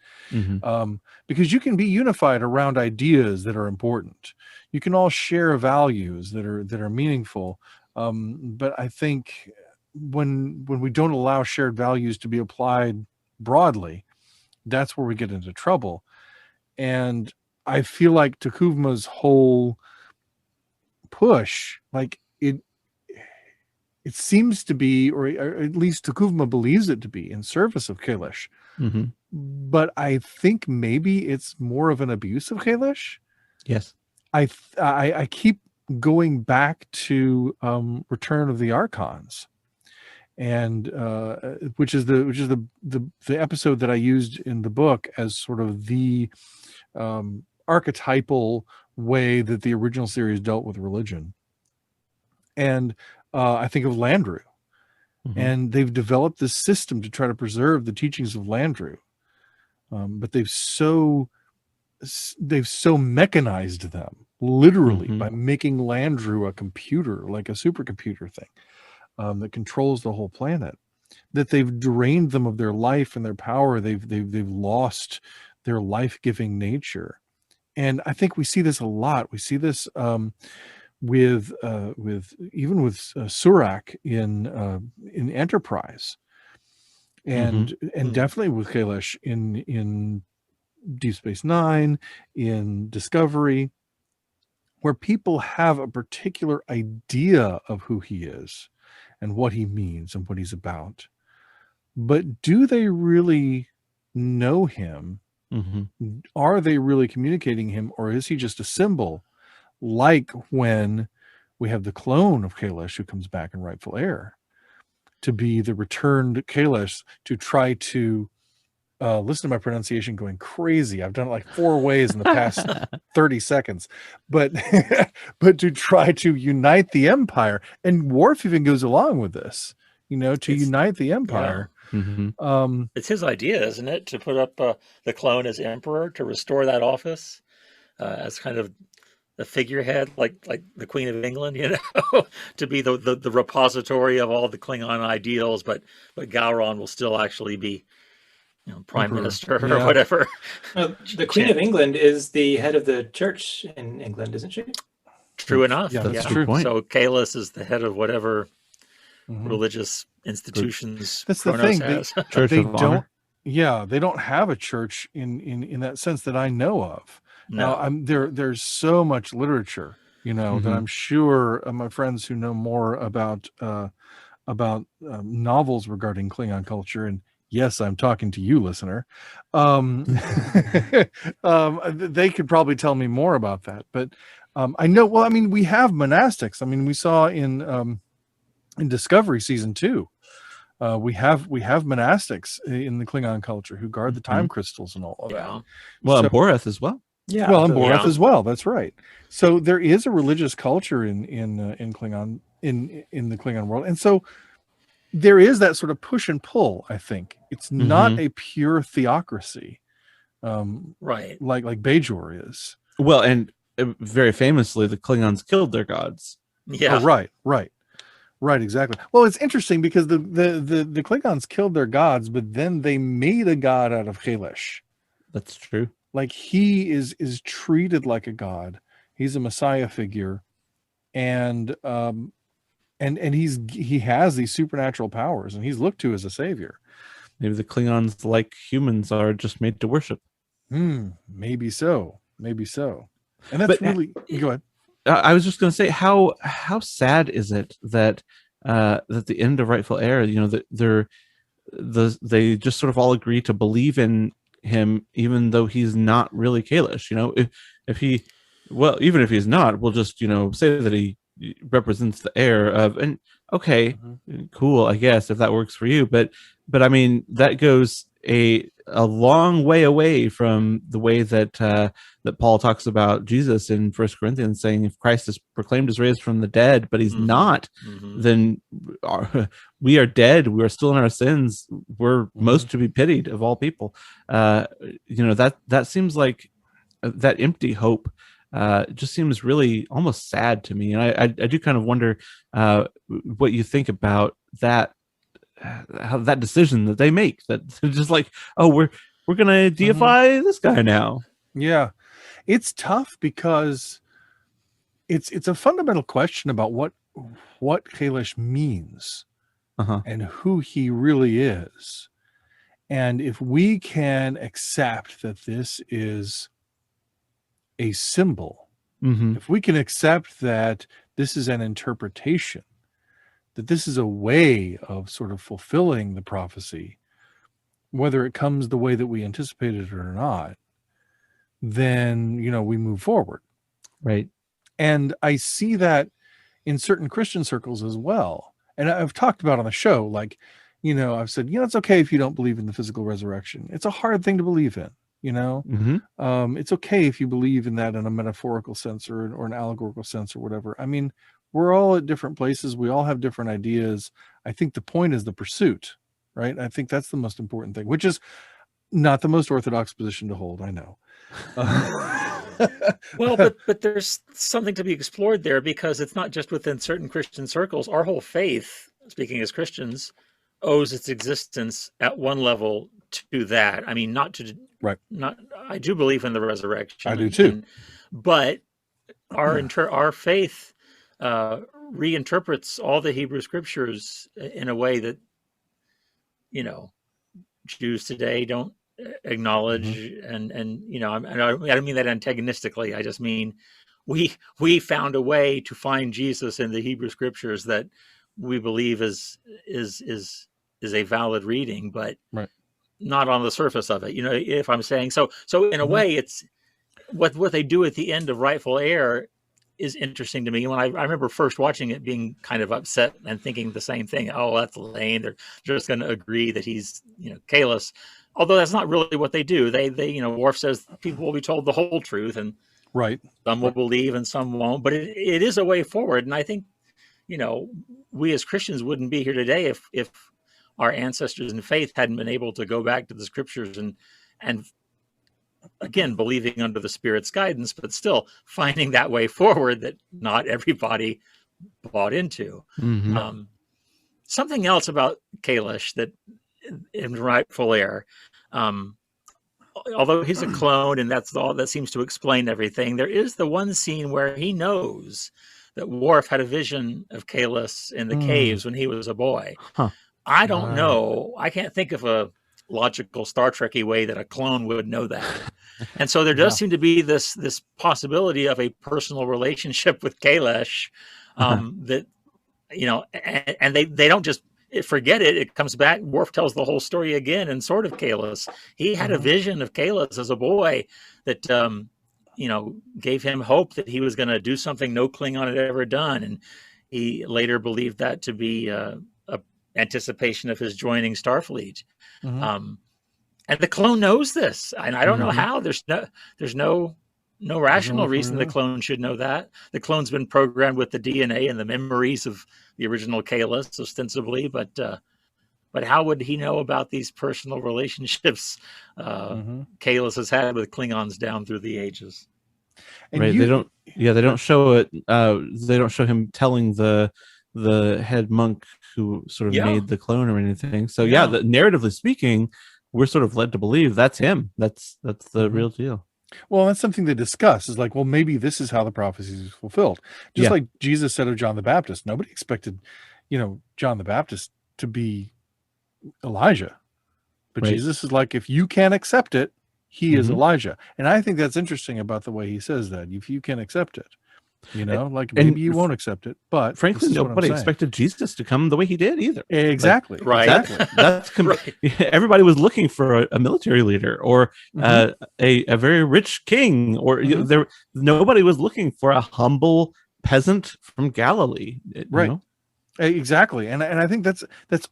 Because you can be unified around ideas that are important. You can all share values that are meaningful. But I think when we don't allow shared values to be applied broadly, that's where we get into trouble. And I feel like T'Kuvma's whole push, like it seems to be, or at least T'Kuvma believes it to be, in service of Kahless. But I think maybe it's more of an abuse of Kahless. Yes. I keep going back to Return of the Archons, and which is the episode that I used in the book as sort of the archetypal way that the original series dealt with religion. And I think of Landru, and they've developed this system to try to preserve the teachings of Landru, but they've so mechanized them, literally, by making Landru a computer, like a supercomputer thing, that controls the whole planet, that they've drained them of their life and their power. They've lost their life-giving nature. And I think we see this a lot. We see this with Surak in Enterprise, and definitely with Kahless in Deep Space Nine, in Discovery, where people have a particular idea of who he is and what he means and what he's about. But do they really know him? Are they really communicating him, or is he just a symbol? Like when we have the clone of Kahless who comes back in Rightful Heir to be the returned Kahless, to try to listen to my pronunciation going crazy. I've done it like 4 ways in the past 30 seconds, but to try to unite the Empire. And Worf even goes along with this, unite the Empire. It's his idea, isn't it, to put up the clone as emperor, to restore that office as kind of the figurehead, like the Queen of England, to be the repository of all the Klingon ideals, but Gowron will still actually be prime minister or whatever. The Queen of England is the head of the church in England, isn't she? True enough. Yeah, that's a true point. So Kahless is the head of whatever religious institutions. That's the thing. They don't have a church in that sense that I know of. No. Now, there's so much literature, that I'm sure my friends who know more about novels regarding Klingon culture, and yes, I'm talking to you, listener, they could probably tell me more about that. But I know, we have monastics. We saw in Discovery season 2, we have monastics in the Klingon culture who guard the time crystals and all of that. Well, and Boreth as well. Yeah, well, and Boreth as well. That's right. So there is a religious culture in Klingon in the Klingon world, and so there is that sort of push and pull. I think it's not a pure theocracy, right? Like Bajor is. Well, and very famously, the Klingons killed their gods. Yeah. Oh, right. Right, exactly. Well, it's interesting because the Klingons killed their gods, but then they made a god out of Kahless. That's true. Like he is treated like a god. He's a messiah figure, and he has these supernatural powers, and he's looked to as a savior. Maybe the Klingons, like humans, are just made to worship. Maybe so. Maybe so. And that's really go ahead. I was just going to say, how sad is it that that the end of Rightful Heir, that they just sort of all agree to believe in him, even though he's not really Kahless. If he, well, even if he's not, we'll just say that he represents the heir of, and okay, cool, I guess, if that works for you. But I mean, that goes a long way away from the way that that Paul talks about Jesus in 1 Corinthians, saying if Christ is proclaimed as raised from the dead, but he's not, then we are dead. We are still in our sins. We're most to be pitied of all people. That seems like that empty hope just seems really almost sad to me. And I do kind of wonder what you think about that, how that decision that they make, that they're just like, oh, we're gonna deify this guy now. Yeah, it's tough because it's a fundamental question about what Kahless means and who he really is. And if we can accept that this is a symbol, if we can accept that this is an interpretation, that this is a way of sort of fulfilling the prophecy, whether it comes the way that we anticipated it or not, then, we move forward. Right. And I see that in certain Christian circles as well. And I've talked about on the show, like, I've said, it's okay if you don't believe in the physical resurrection. It's a hard thing to believe in, it's okay if you believe in that in a metaphorical sense or an allegorical sense or whatever. I mean, we're all at different places. We all have different ideas. I think the point is the pursuit, right? I think that's the most important thing, which is not the most orthodox position to hold. I know. Well, but there's something to be explored there, because it's not just within certain Christian circles. Our whole faith, speaking as Christians, owes its existence at one level to that. I mean, I do believe in the resurrection. I do too. But our faith reinterprets all the Hebrew scriptures in a way that, Jews today don't acknowledge. And I don't mean that antagonistically. I just mean we found a way to find Jesus in the Hebrew scriptures that we believe is a valid reading, but not on the surface of it. If I'm saying so in a way, it's what they do at the end of Rightful Heir is interesting to me. When I remember first watching it, being kind of upset and thinking the same thing. Oh, that's lame. They're just going to agree that he's, Kahless. Although that's not really what they do. They Worf says people will be told the whole truth, and some will believe and some won't. But it is a way forward. And I think, we as Christians wouldn't be here today if our ancestors in faith hadn't been able to go back to the scriptures and again, believing under the Spirit's guidance, but still finding that way forward that not everybody bought into. Something else about Kahless that in Rightful Heir, although he's a clone and that's all that seems to explain everything, there is the one scene where he knows that Worf had a vision of Kahless in the caves when he was a boy. I don't know. I can't think of a logical Star Trek-y way that a clone would know that. And so there does seem to be this possibility of a personal relationship with Kahless that, and they don't just forget it. It comes back. Worf tells the whole story again in Sword of Kahless. He had a vision of Kahless as a boy that, gave him hope that he was going to do something no Klingon had ever done. And he later believed that to be a anticipation of his joining Starfleet. And the clone knows this, and I don't know how. There's no rational reason the clone should know that. The clone's been programmed with the DNA and the memories of the original Kahless, ostensibly, but how would he know about these personal relationships Kahless has had with Klingons down through the ages? And they don't show it. They don't show him telling the the head monk who sort of Yeah. made the clone or anything. So Yeah. narratively speaking, we're sort of led to believe that's him. That's the Mhm. real deal. Well, that's something they discuss is like, well, maybe this is how the prophecy is fulfilled. Just Yeah. like Jesus said of John the Baptist, nobody expected, John the Baptist to be Elijah. But Right. Jesus is like, if you can't accept it, he is Mhm. Elijah. And I think that's interesting about the way he says that. If you can accept it, like And maybe you won't accept it, but frankly, this is what I'm nobody saying. expected Jesus to come the way he did either. Exactly. Right. Exactly. That's Right. everybody was looking for a military leader or Mhm. a very rich king, or Mhm. nobody was looking for a humble peasant from Galilee. Right. Exactly. And I think that's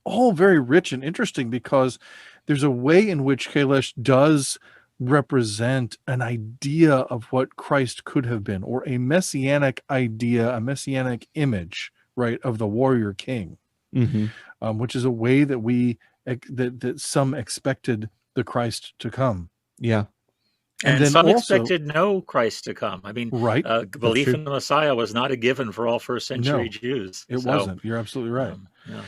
all very rich and interesting, because there's a way in which Kahless does represent an idea of what Christ could have been, or a messianic idea, a messianic image, right, of the warrior king, which is a way that that some expected the Christ to come. Yeah. And And then some also, expected no Christ to come. I mean, right, belief true. in the Messiah was not a given for all first century No, Jews. it So, wasn't. You're absolutely right. yeah.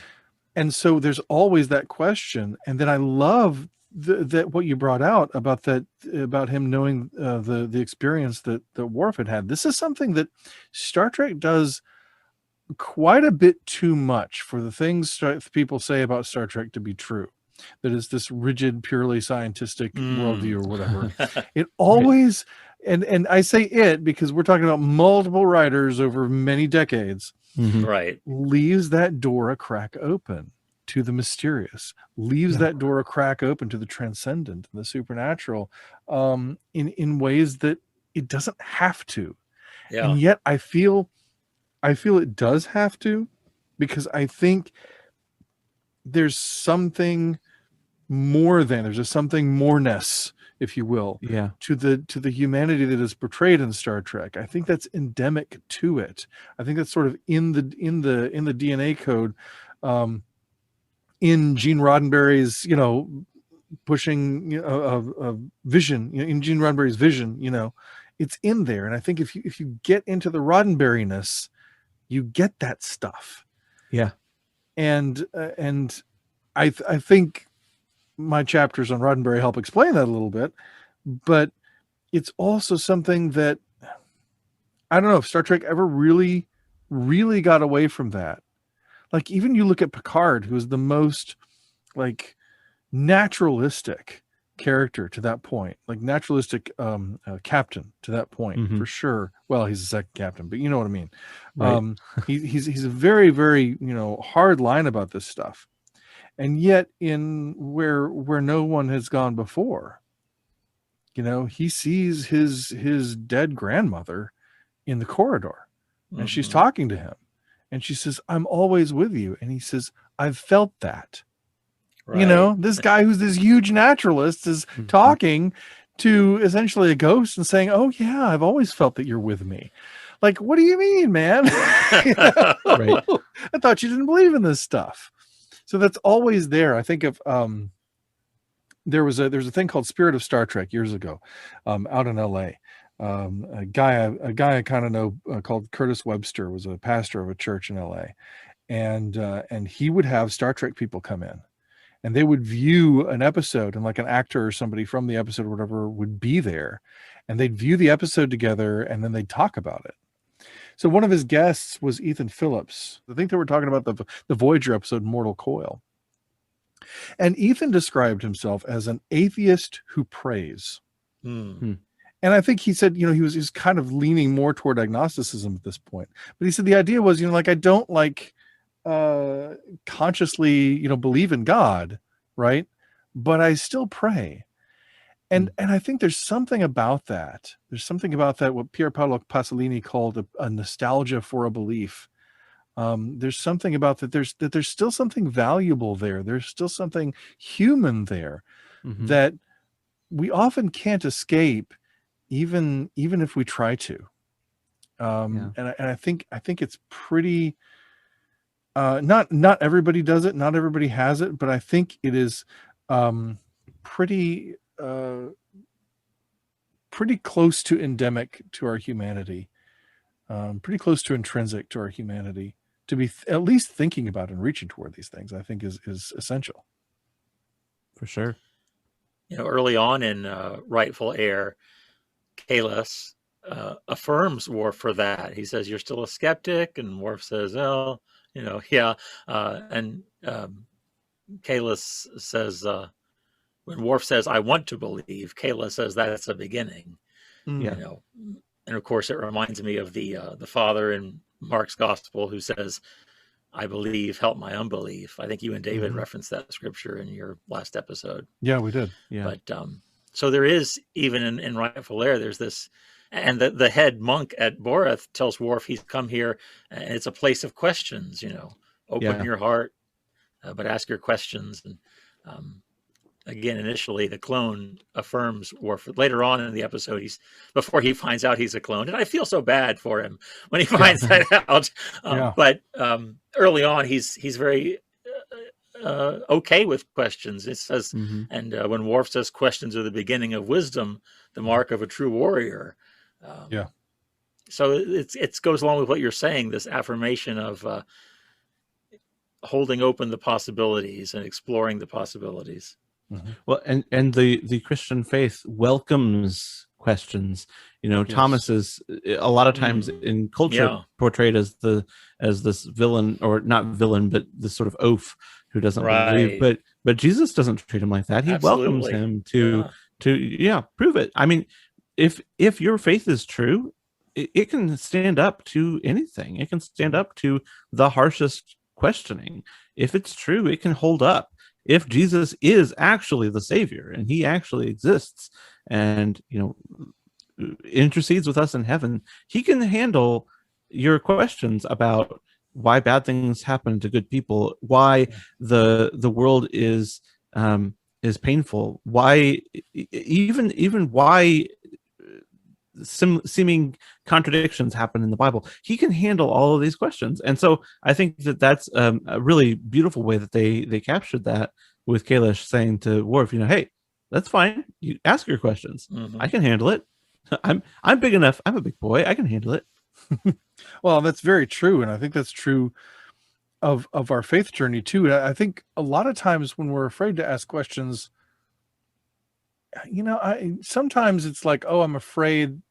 And so there's always that question. And then I love that what you brought out about him knowing the experience that Worf had. This is something that Star Trek does quite a bit too much for the things people say about Star Trek to be true. That is this rigid, purely scientific worldview or whatever. It always, and I say it because we're talking about multiple writers over many decades, Right. leaves that door a crack open to the mysterious, leaves that door a crack open to the transcendent and the supernatural, in ways that it doesn't have to. Yeah. And yet I feel it does have to, because I think there's something more than, there's a something moreness, if you will, to the humanity that is portrayed in Star Trek. I think that's endemic to it. I think that's sort of in the DNA code, in Gene Roddenberry's, pushing a vision, in Gene Roddenberry's vision, it's in there. And I think if you get into the Roddenberryness, you get that stuff. Yeah. And I think my chapters on Roddenberry help explain that a little bit, but it's also something that I don't know if Star Trek ever really, really got away from that. Like, even you look at Picard, who is the most like naturalistic character to that point, like naturalistic captain to that point, for sure. Well, he's a second captain, but you know what I mean. Right. He's a very, very, hard line about this stuff. And yet in where no one has gone before, he sees his dead grandmother in the corridor, and she's talking to him, and she says, "I'm always with you." And he says, "I've felt that." Right. This guy who's this huge naturalist is talking to essentially a ghost and saying, "Oh yeah, I've always felt that you're with me." Like, what do you mean, man? Right. I thought you didn't believe in this stuff. So that's always there. I think of there's a thing called Spirit of Star Trek years ago, out in LA. A guy I kind of know, called Curtis Webster, was a pastor of a church in LA, and he would have Star Trek people come in, and they would view an episode, and like an actor or somebody from the episode or whatever would be there, and they'd view the episode together, and then they'd talk about it. So one of his guests was Ethan Phillips. I think they were talking about the Voyager episode Mortal Coil. And Ethan described himself as an atheist who prays. And I think he said, he was kind of leaning more toward agnosticism at this point. But he said the idea was, like, I don't consciously, believe in God, right? But I still pray. And I think there's something about that. There's something about that, what Pier Paolo Pasolini called a nostalgia for a belief. There's something about that. There's still something valuable there. There's still something human there that we often can't escape, even if we try to. And I think it's pretty. Not everybody does it. Not everybody has it. But I think it is pretty close to endemic to our humanity. Pretty close to intrinsic to our humanity. to be at least thinking about and reaching toward these things, I think is essential. For sure. Early on in Rightful Heir, Kahless affirms Worf for that. He says, "You're still a skeptic," and Worf says, "Oh, yeah." And Kahless says, when Worf says, "I want to believe," Kahless says, "That's a beginning." Yeah. And of course, it reminds me of the father in Mark's gospel who says, "I believe, help my unbelief." I think you and David referenced that scripture in your last episode. Yeah, we did. Yeah. But so there is, even in Rightful Heir, there's this, and the head monk at Boreth tells Worf he's come here, and it's a place of questions. Open your heart, but ask your questions. And again, initially, the clone affirms Worf. Later on in the episode, before he finds out he's a clone, and I feel so bad for him when he finds that out. But early on, he's very okay with questions. It says, and when Worf says, "Questions are the beginning of wisdom, the mark of a true warrior." So it goes along with what you're saying. This affirmation of holding open the possibilities and exploring the possibilities. Well, and the Christian faith welcomes questions. Thomas is a lot of times in culture portrayed as this villain, or not villain, but this sort of oaf who doesn't believe. But Jesus doesn't treat him like that. He welcomes him to prove it. I mean, if your faith is true, it can stand up to anything. It can stand up to the harshest questioning. If it's true, it can hold up. If Jesus is actually the Savior and he actually exists and, intercedes with us in heaven, he can handle your questions about why bad things happen to good people, why the world is painful, why even why seeming contradictions happen in the Bible. He can handle all of these questions. And so I think that's a really beautiful way that they captured that, with Kahless saying to Worf, hey, that's fine. You ask your questions. I can handle it. I'm big enough. I'm a big boy. I can handle it. Well, that's very true. And I think that's true of our faith journey too. I think a lot of times when we're afraid to ask questions, sometimes it's like, oh, I'm afraid.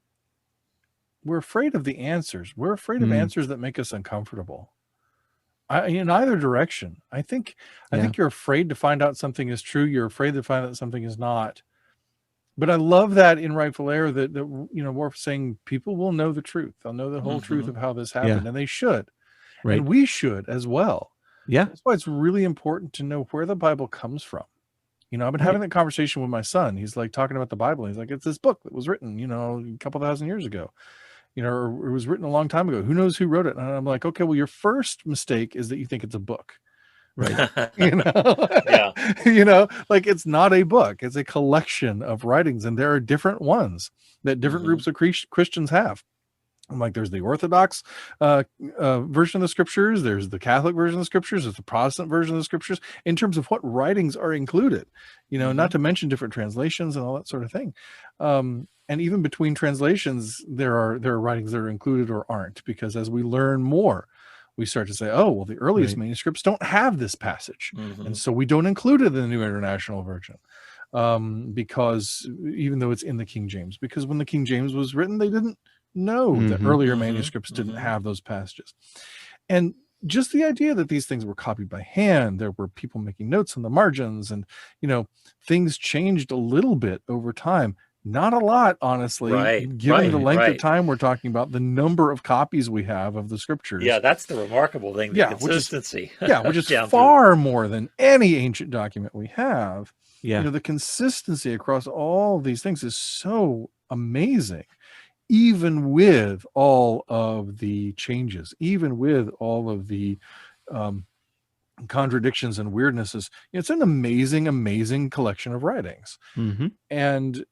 We're afraid of the answers. We're afraid of answers that make us uncomfortable. In either direction. I think you're afraid to find out something is true. You're afraid to find out something is not. But I love that in Rightful Heir that Worf saying people will know the truth. They'll know the whole truth of how this happened, and they should. Right. And we should as well. Yeah. That's why it's really important to know where the Bible comes from. I've been having that conversation with my son. He's like talking about the Bible. He's like, it's this book that was written, a couple thousand years ago. Or it was written a long time ago. Who knows who wrote it? And I'm like, okay, well, your first mistake is that you think it's a book. Right. Like it's not a book. It's a collection of writings. And there are different ones that different groups of Christians have. I'm like, there's the Orthodox version of the scriptures. There's the Catholic version of the scriptures. There's the Protestant version of the scriptures in terms of what writings are included, not to mention different translations and all that sort of thing. And even between translations, there are writings that are included or aren't, because as we learn more, we start to say, oh, well, the earliest manuscripts don't have this passage. And so we don't include it in the New International Version. Because even though it's in the King James, because when the King James was written, they didn't know that earlier manuscripts didn't have those passages. And just the idea that these things were copied by hand, there were people making notes on the margins, and things changed a little bit over time. Not a lot, honestly, given the length of time we're talking about, the number of copies we have of the scriptures. Yeah, that's the remarkable thing, the consistency. Which is far more than any ancient document we have. Yeah. The consistency across all these things is so amazing, even with all of the changes, even with all of the contradictions and weirdnesses. It's an amazing, amazing collection of writings. And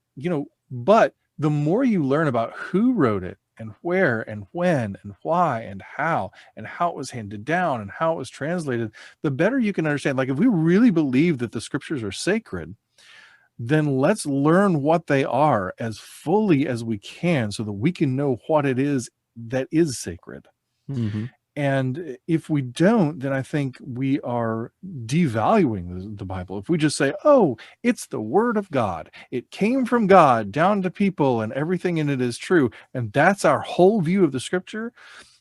but the more you learn about who wrote it and where and when and why and how it was handed down and how it was translated, the better you can understand. Like, if we really believe that the scriptures are sacred, then let's learn what they are as fully as we can so that we can know what it is that is sacred. And if we don't, then I think we are devaluing the Bible. If we just say, oh, it's the word of God, it came from God down to people and everything in it is true, and that's our whole view of the scripture,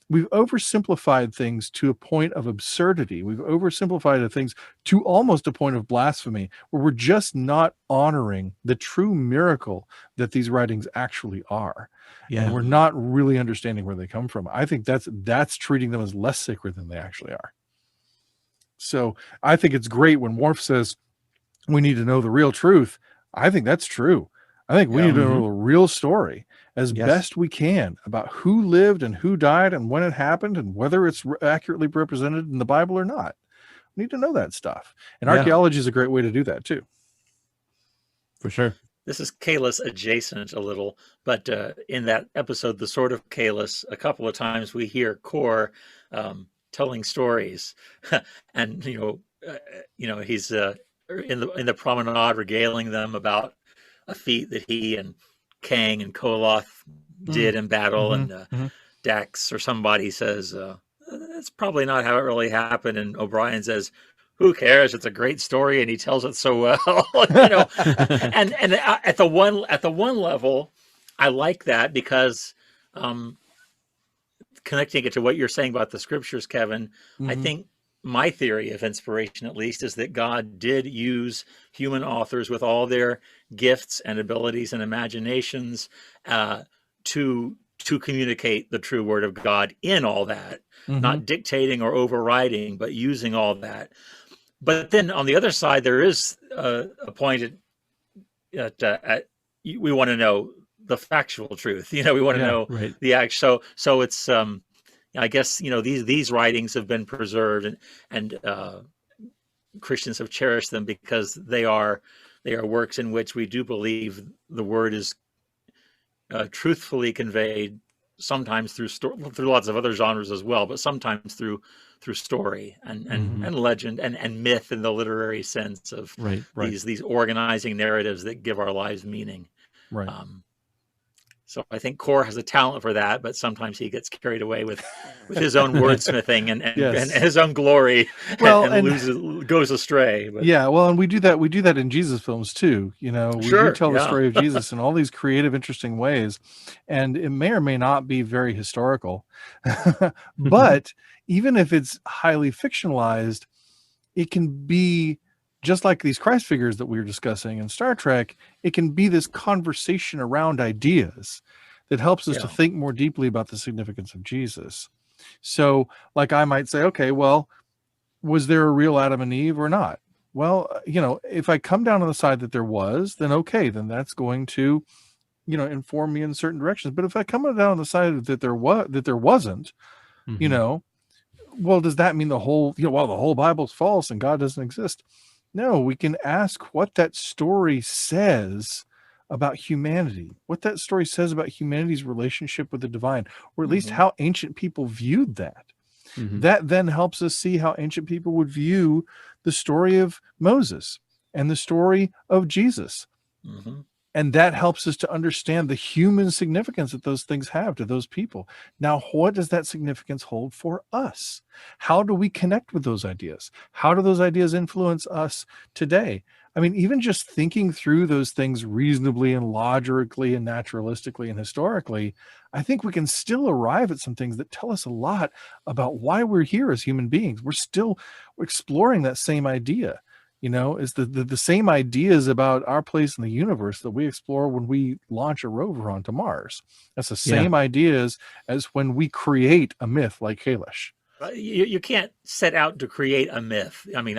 we've oversimplified things to a point of absurdity. We've oversimplified things to almost a point of blasphemy, where we're just not honoring the true miracle that these writings actually are. Yeah. And we're not really understanding where they come from. I think that's treating them as less sacred than they actually are. So I think it's great when Worf says we need to know the real truth. I think that's true. I think we need to know the real story as best we can about who lived and who died and when it happened and whether it's accurately represented in the Bible or not. We need to know that stuff. And archaeology is a great way to do that too. For sure. This is Kahless adjacent a little, but in that episode, The Sword of Kahless, a couple of times we hear Kor telling stories, and he's in the promenade regaling them about a feat that he and Kang and Koloth did in battle, and Dax or somebody says that's probably not how it really happened, and O'Brien says, who cares? It's a great story, and he tells it so well. And at the one level, I like that because connecting it to what you're saying about the scriptures, Kevin, I think my theory of inspiration, at least, is that God did use human authors with all their gifts and abilities and imaginations to communicate the true word of God in all that, not dictating or overriding, but using all that. But then on the other side, there is a point at we want to know the factual truth. We want to know the actual. So it's I guess these writings have been preserved, and Christians have cherished them because they are works in which we do believe the word is truthfully conveyed. Sometimes through lots of other genres as well, but sometimes through story and legend and myth in the literary sense of these organizing narratives that give our lives meaning. Right. So I think Kor has a talent for that, but sometimes he gets carried away with his own wordsmithing and his own glory, and goes astray. But. Yeah, well, and we do that in Jesus films too. We do tell the story of Jesus in all these creative, interesting ways, and it may or may not be very historical, but even if it's highly fictionalized, it can be just like these Christ figures that we were discussing in Star Trek. It can be this conversation around ideas that helps us to think more deeply about the significance of Jesus. So, like, I might say, okay, well, was there a real Adam and Eve or not? Well, if I come down on the side that there was, then okay, then that's going to, inform me in certain directions. But if I come down on the side that there wasn't, well, does that mean the whole Bible's false and God doesn't exist? No, we can ask what that story says about humanity, what that story says about humanity's relationship with the divine, or at least how ancient people viewed that. That then helps us see how ancient people would view the story of Moses and the story of Jesus. And that helps us to understand the human significance that those things have to those people. Now, what does that significance hold for us? How do we connect with those ideas? How do those ideas influence us today? I mean, even just thinking through those things reasonably and logically and naturalistically and historically, I think we can still arrive at some things that tell us a lot about why we're here as human beings. We're still exploring that same idea. Is the same ideas about our place in the universe that we explore when we launch a rover onto Mars. That's the same ideas as when we create a myth like Kahless. You can't set out to create a myth. I mean,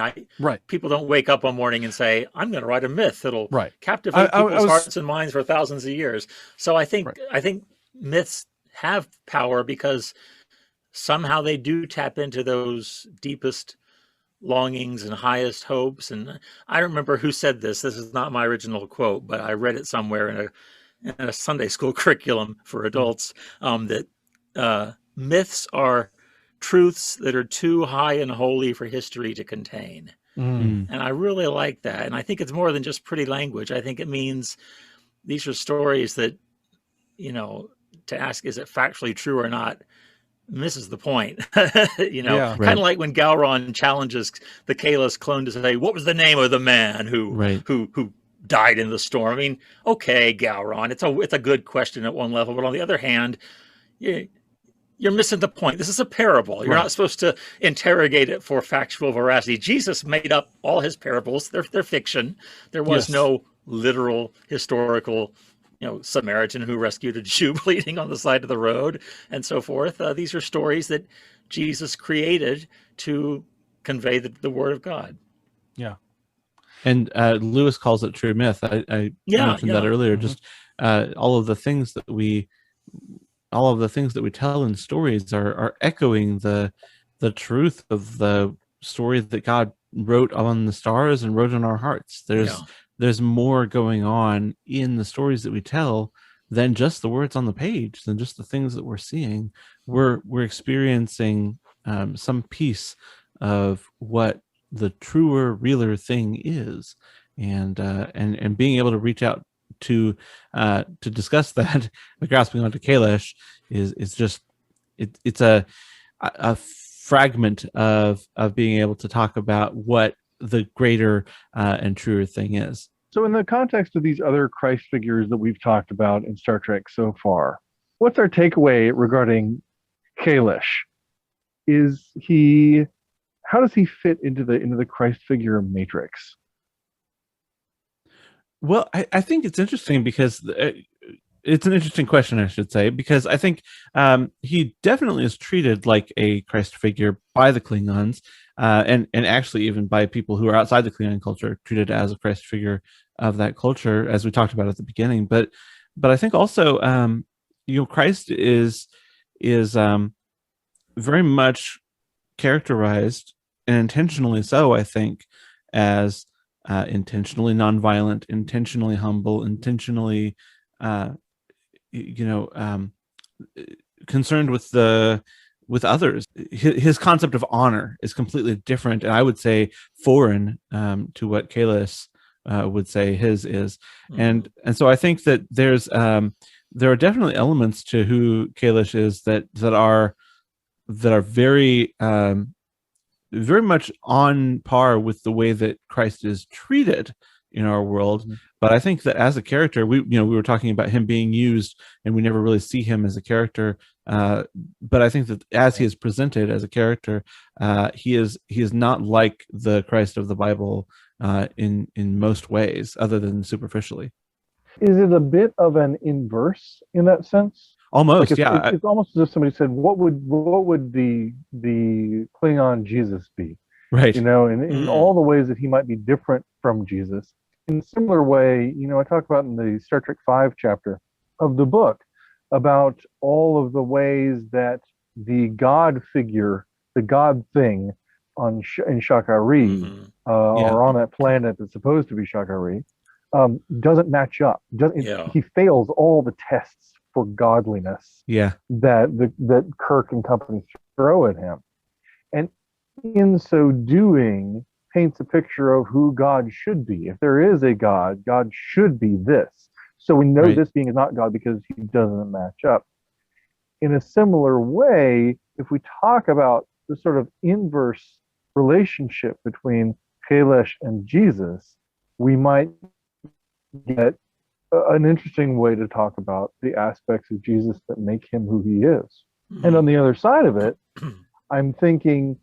people don't wake up one morning and say, I'm going to write a myth that'll captivate people's hearts and minds for thousands of years. So I think myths have power because somehow they do tap into those deepest longings and highest hopes. And I don't remember who said this. This is not my original quote, but I read it somewhere in a Sunday school curriculum for adults, that myths are truths that are too high and holy for history to contain. And I really like that. And I think it's more than just pretty language. I think it means these are stories that, to ask, is it factually true or not? misses the point. Yeah. Kind of like when Gowron challenges the Kahless clone to say, "What was the name of the man who died in the storm?" I mean, okay, Gowron, it's a good question at one level, but on the other hand, you're missing the point. This is a parable. You're not supposed to interrogate it for factual veracity. Jesus made up all his parables. They're fiction. There was no literal historical, Samaritan who rescued a Jew bleeding on the side of the road and so forth. These are stories that Jesus created to convey the word of God. Yeah. And Lewis calls it true myth. I mentioned that earlier. Just all of the things that we tell in stories are echoing the truth of the story that God wrote on the stars and wrote in our hearts. There's more going on in the stories that we tell than just the words on the page, than just the things that we're seeing. We're experiencing some piece of what the truer, realer thing is, and being able to reach out to discuss that, grasping onto Kahless is just it's a fragment of being able to talk about what the greater and truer thing is. So in the context of these other Christ figures that we've talked about in Star Trek so far, what's our takeaway regarding Kahless? How does he fit into the Christ figure matrix? Well, I think it's interesting because it's an interesting question, I should say, because I think he definitely is treated like a Christ figure by the Klingons, and actually even by people who are outside the Klingon culture, treated as a Christ figure of that culture, as we talked about at the beginning. But I think also, Christ is very much characterized, and intentionally so, I think, as intentionally nonviolent, intentionally humble, intentionally concerned with others. His concept of honor is completely different, and I would say foreign to what Kahless would say his is. And so I think that there are definitely elements to who Kahless is that are very very much on par with the way that Christ is treated in our world. But I think that as a character, we were talking about him being used, and we never really see him as a character. But I think that as he is presented as a character, he is not like the Christ of the Bible in most ways, other than superficially. Is it a bit of an inverse in that sense? Almost, It's almost as if somebody said, "What would the Klingon Jesus be?" Right. In all the ways that he might be different from Jesus. In a similar way, I talk about in the Star Trek V chapter of the book about all of the ways that the God figure, the God thing in Shakari, or on that planet that's supposed to be Shakari, doesn't match up. He fails all the tests for godliness that Kirk and company throw at him. And in so doing, paints a picture of who God should be. If there is a God, God should be this. So we know this being is not God because he doesn't match up. In a similar way, if we talk about the sort of inverse relationship between Kahless and Jesus, we might get an interesting way to talk about the aspects of Jesus that make him who he is. And on the other side of it, I'm thinking,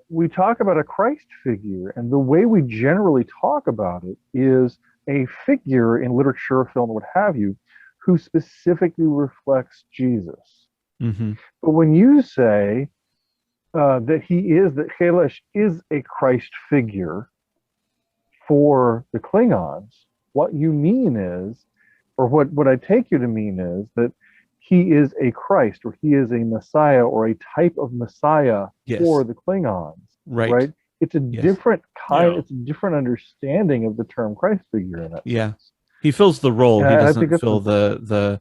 we talk about a Christ figure, and the way we generally talk about it is a figure in literature, film, what have you, who specifically reflects Jesus. But when you say that Kahless is a Christ figure for the Klingons, what you mean is, or what I take you to mean is, that he is a Christ, or he is a Messiah, or a type of Messiah for the Klingons. Right? It's a different kind. It's a different understanding of the term Christ figure in that sense. He fills the role. He doesn't fill the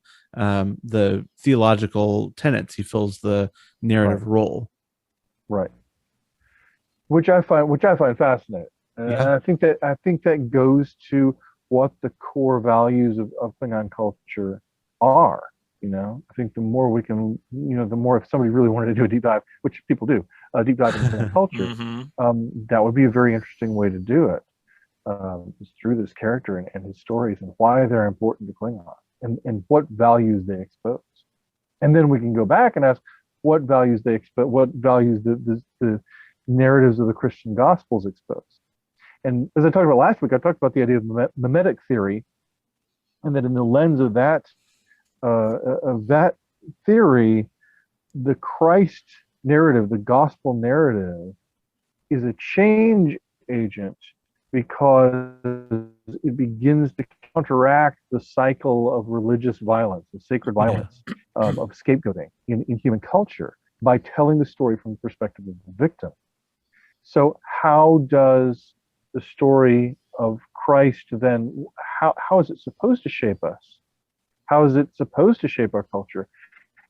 theological tenets. He fills the narrative role. Right. Which I find fascinating. And I think that goes to what the core values of Klingon culture are. I think the more we can, the more, if somebody really wanted to do a deep dive, which people do, a deep dive into Klingon culture, that would be a very interesting way to do it, is through this character and his stories and why they're important to Klingon and what values they expose. And then we can go back and ask what values they expose, what values the narratives of the Christian Gospels expose. And as I talked about last week, I talked about the idea of mimetic theory, and that in the lens of that theory, the Christ narrative, the gospel narrative, is a change agent because it begins to counteract the cycle of religious violence, the sacred violence of scapegoating in human culture by telling the story from the perspective of the victim. So how does the story of Christ then, how is it supposed to shape us? How is it supposed to shape our culture?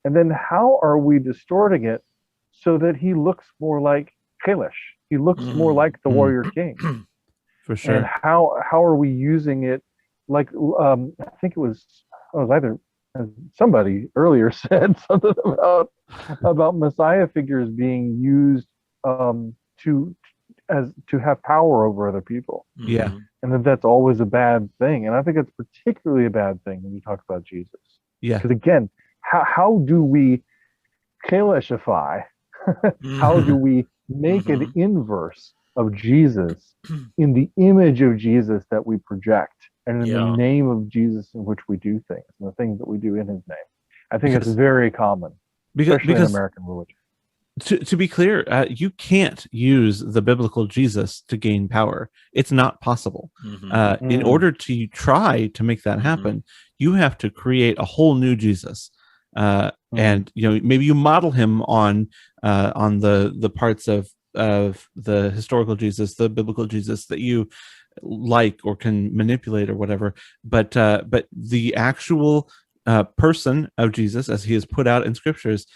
And then how are we distorting it so that he looks more like Kahless? He looks more like the warrior king. For sure. And how are we using it? Like, I think it was either somebody earlier said something about Messiah figures being used to have power over other people. Yeah. And that's always a bad thing. And I think it's particularly a bad thing when you talk about Jesus. Yeah. Because again, how do we Kahlessify? How do we make an inverse of Jesus in the image of Jesus that we project, and in the name of Jesus in which we do things, and the things that we do in his name? I think it's very common, especially in American religion. To be clear, you can't use the biblical Jesus to gain power. It's not possible. In order to try to make that happen, you have to create a whole new Jesus. And maybe you model him on the parts of the historical Jesus, the biblical Jesus that you like or can manipulate or whatever. But the actual person of Jesus, as he is put out in scriptures,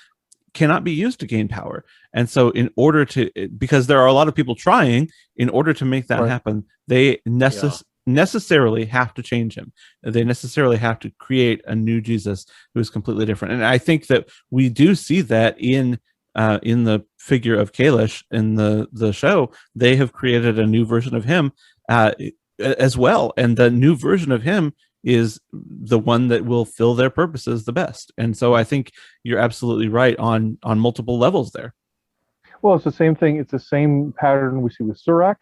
cannot be used to gain power. And so in order to, because there are a lot of people trying, in order to make that happen, they necessarily have to change him. They necessarily have to create a new Jesus who is completely different. And I think that we do see that in the figure of Kahless in the show. They have created a new version of him as well. And the new version of him is the one that will fill their purposes the best. And so I think you're absolutely right on multiple levels there. Well, it's the same thing. It's the same pattern we see with Surak.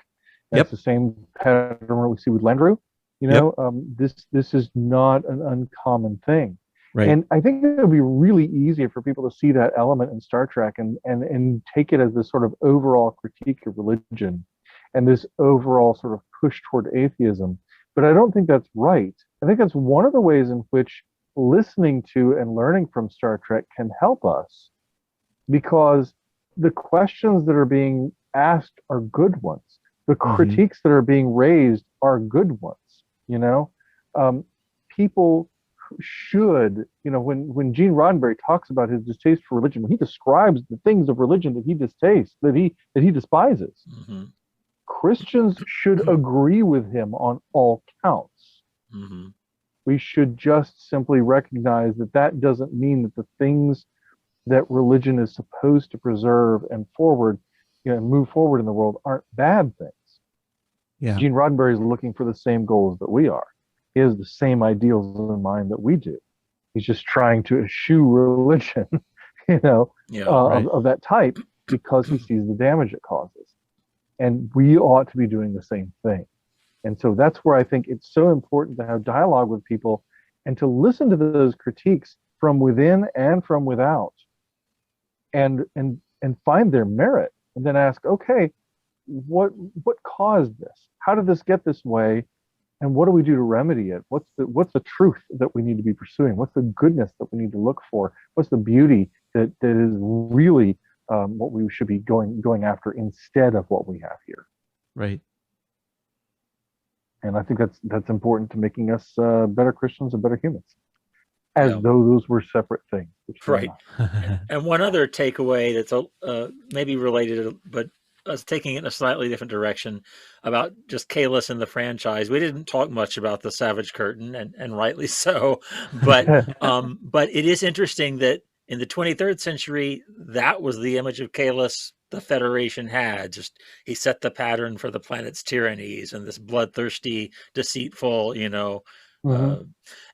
It's the same pattern we see with Landru. This is not an uncommon thing. Right. And I think it would be really easy for people to see that element in Star Trek and take it as this sort of overall critique of religion and this overall sort of push toward atheism. But I don't think that's right. I think that's one of the ways in which listening to and learning from Star Trek can help us, because the questions that are being asked are good ones. The critiques that are being raised are good ones. People should, when Gene Roddenberry talks about his distaste for religion, when he describes the things of religion that he distastes, that he despises, Christians should agree with him on all counts. We should just simply recognize that doesn't mean that the things that religion is supposed to preserve and move forward in the world aren't bad things. Yeah. Gene Roddenberry is looking for the same goals that we are. He has the same ideals in mind that we do. He's just trying to eschew religion, of that type, because he sees the damage it causes. And we ought to be doing the same thing. And so that's where I think it's so important to have dialogue with people and to listen to those critiques from within and from without, and find their merit, and then ask, okay, what caused this? How did this get this way? And what do we do to remedy it? What's the truth that we need to be pursuing? What's the goodness that we need to look for? What's the beauty that is really what we should be going after instead of what we have here? Right. And I think that's important to making us better Christians and better humans, as though those were separate things. Right. And one other takeaway that's maybe related, but us taking it in a slightly different direction about just Kahless and the franchise. We didn't talk much about the Savage Curtain, and rightly so. But it is interesting that in the 23rd century, that was the image of Kahless the Federation had. Just he set the pattern for the planet's tyrannies and this bloodthirsty, deceitful,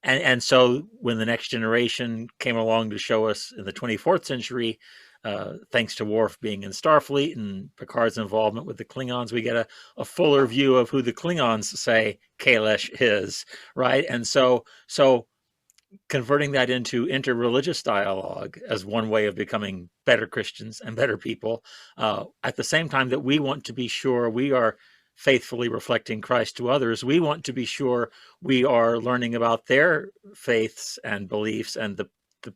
and so when the Next Generation came along to show us in the 24th century, thanks to Worf being in Starfleet and Picard's involvement with the Klingons, we get a fuller view of who the Klingons say Kahless is, right? And so converting that into interreligious dialogue as one way of becoming better Christians and better people, at the same time that we want to be sure we are faithfully reflecting Christ to others, we want to be sure we are learning about their faiths and beliefs and the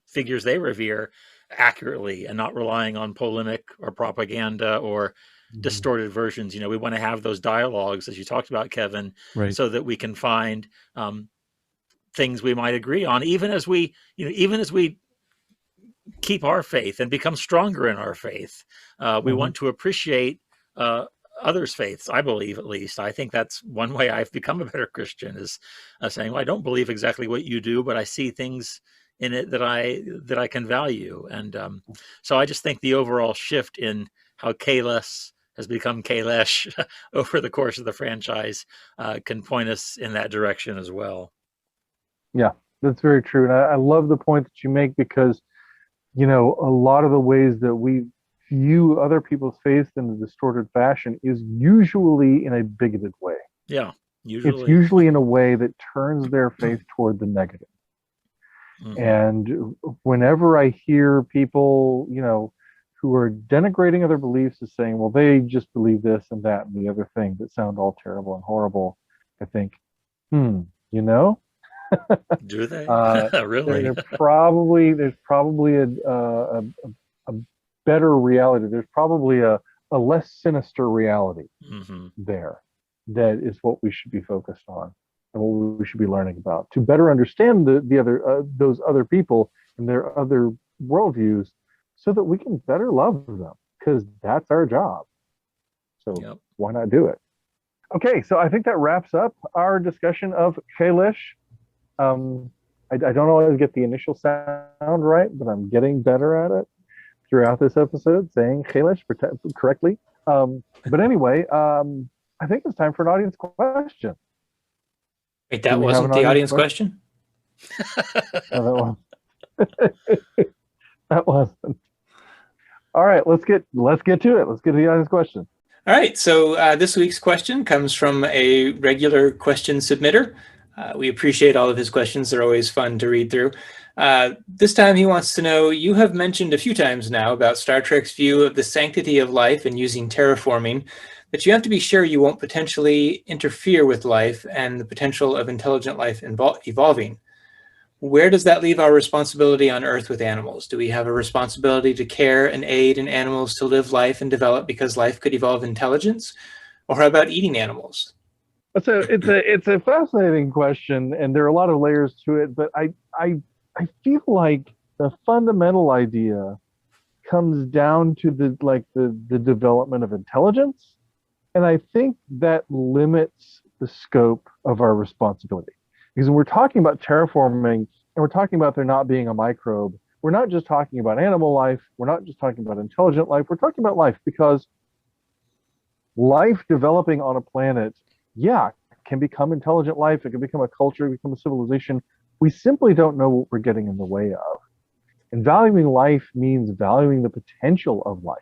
figures they revere accurately, and not relying on polemic or propaganda or distorted versions. We want to have those dialogues, as you talked about, Kevin, right, so that we can find things we might agree on, even as we keep our faith and become stronger in our faith. We want to appreciate others' faiths, I believe, at least. I think that's one way I've become a better Christian, is saying, well, I don't believe exactly what you do, but I see things in it that I can value. And so I just think the overall shift in how Kahless has become Kahless over the course of the franchise can point us in that direction as well. Yeah, that's very true. And I love the point that you make, because, a lot of the ways that we view other people's faith in a distorted fashion is usually in a bigoted way. Yeah, usually. It's usually in a way that turns their faith toward the negative. And whenever I hear people, who are denigrating other beliefs as saying, well, they just believe this and that and the other thing that sound all terrible and horrible, I think, do they? Really? There's probably a better reality. There's probably a less sinister reality there that is what we should be focused on and what we should be learning about to better understand the other those other people and their other worldviews, so that we can better love them, because that's our job. So Why not do it? Okay, so I think that wraps up our discussion of Kahless. I don't always get the initial sound right, but I'm getting better at it throughout this episode, saying Kahless correctly. But anyway, I think it's time for an audience question. Wait, that wasn't the audience question? No, that wasn't. All right, let's get to it. Let's get to the audience question. All right, so this week's question comes from a regular question submitter. We appreciate all of his questions. They're always fun to read through. This time he wants to know, you have mentioned a few times now about Star Trek's view of the sanctity of life and using terraforming, but you have to be sure you won't potentially interfere with life and the potential of intelligent life evolving. Where does that leave our responsibility on Earth with animals? Do we have a responsibility to care and aid in animals to live life and develop because life could evolve intelligence? Or how about eating animals? So it's a fascinating question, and there are a lot of layers to it, but I feel like the fundamental idea comes down to the development of intelligence, and I think that limits the scope of our responsibility. Because when we're talking about terraforming and we're talking about there not being a microbe, we're not just talking about animal life, we're not just talking about intelligent life, we're talking about life, because life developing on a planet, can become intelligent life, it can become a culture, become a civilization. We simply don't know what we're getting in the way of. And valuing life means valuing the potential of life.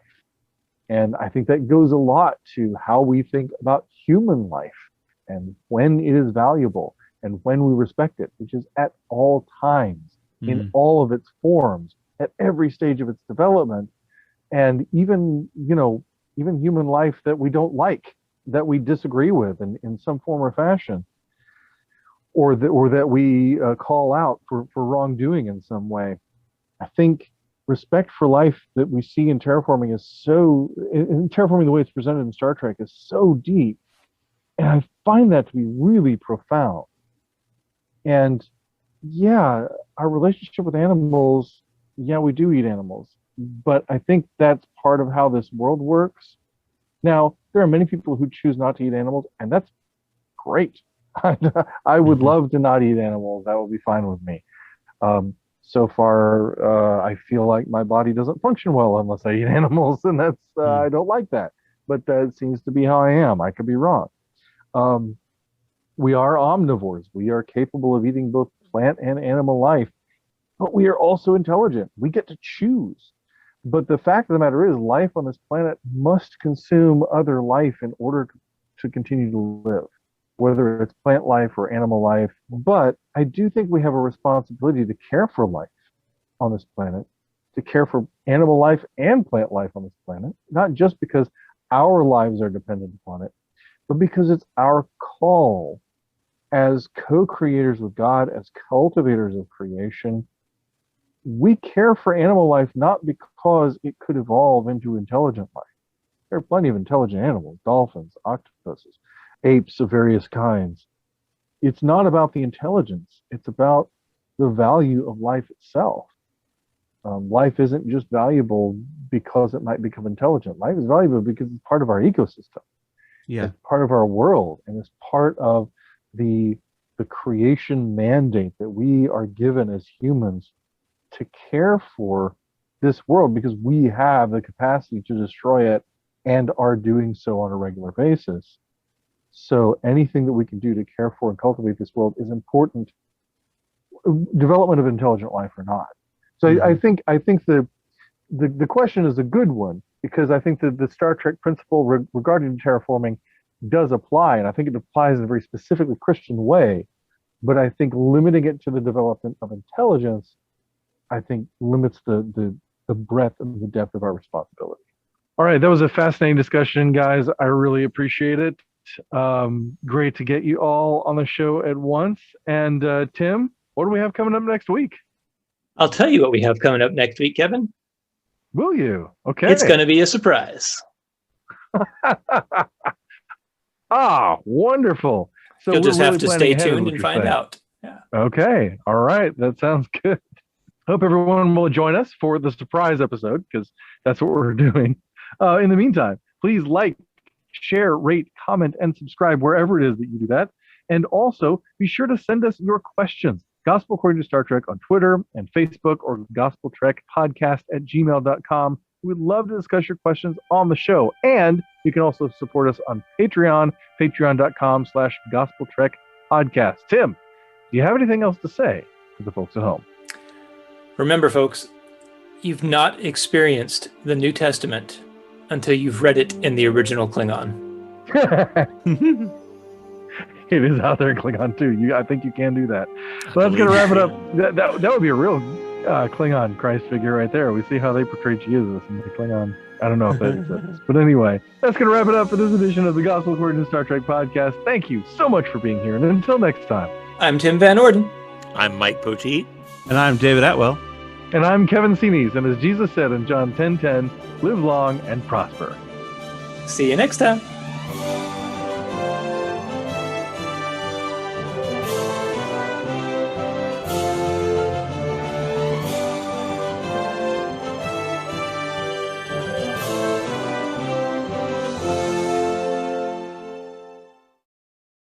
And I think that goes a lot to how we think about human life and when it is valuable and when we respect it, which is at all times, in all of its forms, at every stage of its development. And even human life that we don't like, that we disagree with in some form or fashion, or that we call out for wrongdoing in some way. I think respect for life that we see in terraforming terraforming the way it's presented in Star Trek is so deep, and I find that to be really profound. And our relationship with animals, we do eat animals, but I think that's part of how this world works. Now, there are many people who choose not to eat animals, and that's great. I would love to not eat animals. That would be fine with me. So far, I feel like my body doesn't function well unless I eat animals, and that's I don't like that. But that seems to be how I am. I could be wrong. We are omnivores. We are capable of eating both plant and animal life, but we are also intelligent. We get to choose. But the fact of the matter is, life on this planet must consume other life in order to continue to live, whether it's plant life or animal life. But I do think we have a responsibility to care for life on this planet, to care for animal life and plant life on this planet, not just because our lives are dependent upon it, but because it's our call as co-creators with God, as cultivators of creation. We care for animal life not because it could evolve into intelligent life. There are plenty of intelligent animals, dolphins, octopuses, apes of various kinds. It's not about the intelligence. It's about the value of life itself. Life isn't just valuable because it might become intelligent. Life is valuable because it's part of our ecosystem. Yeah. It's part of our world, and it's part of the creation mandate that we are given as humans to care for this world, because we have the capacity to destroy it and are doing so on a regular basis. So anything that we can do to care for and cultivate this world is important, development of intelligent life or not. So I think the question is a good one, because I think that the Star Trek principle regarding terraforming does apply, and I think it applies in a very specifically Christian way. But I think limiting it to the development of intelligence, I think, limits the breadth and the depth of our responsibility. All right, that was a fascinating discussion, guys. I really appreciate it. Great to get you all on the show at once. And Tim, what do we have coming up next week? I'll tell you what we have coming up next week, Kevin. Will you? Okay. It's going to be a surprise. Ah, wonderful. So you'll just really have to stay tuned and find out. Yeah. Okay. All right. That sounds good. Hope everyone will join us for the surprise episode, because that's what we're doing. In the meantime, please like, share, rate, comment, and subscribe wherever it is that you do that. And also, be sure to send us your questions. Gospel According to Star Trek on Twitter and Facebook, or gospeltrekpodcast@gmail.com. We would love to discuss your questions on the show. And you can also support us on Patreon, patreon.com/gospeltrekpodcast. Tim, do you have anything else to say to the folks at home? Remember, folks, you've not experienced the New Testament until you've read it in the original Klingon. It is out there in Klingon too. I think you can do that. So that's going to wrap it up. That would be a real Klingon Christ figure right there. We see how they portray Jesus in the Klingon. I don't know if that exists. But anyway, that's going to wrap it up for this edition of the Gospel According to Star Trek podcast. Thank you so much for being here. And until next time, I'm Tim Van Orden. I'm Mike Poteet. And I'm David Atwell. And I'm Kevin Senes. And as Jesus said in John 10:10, live long and prosper. See you next time.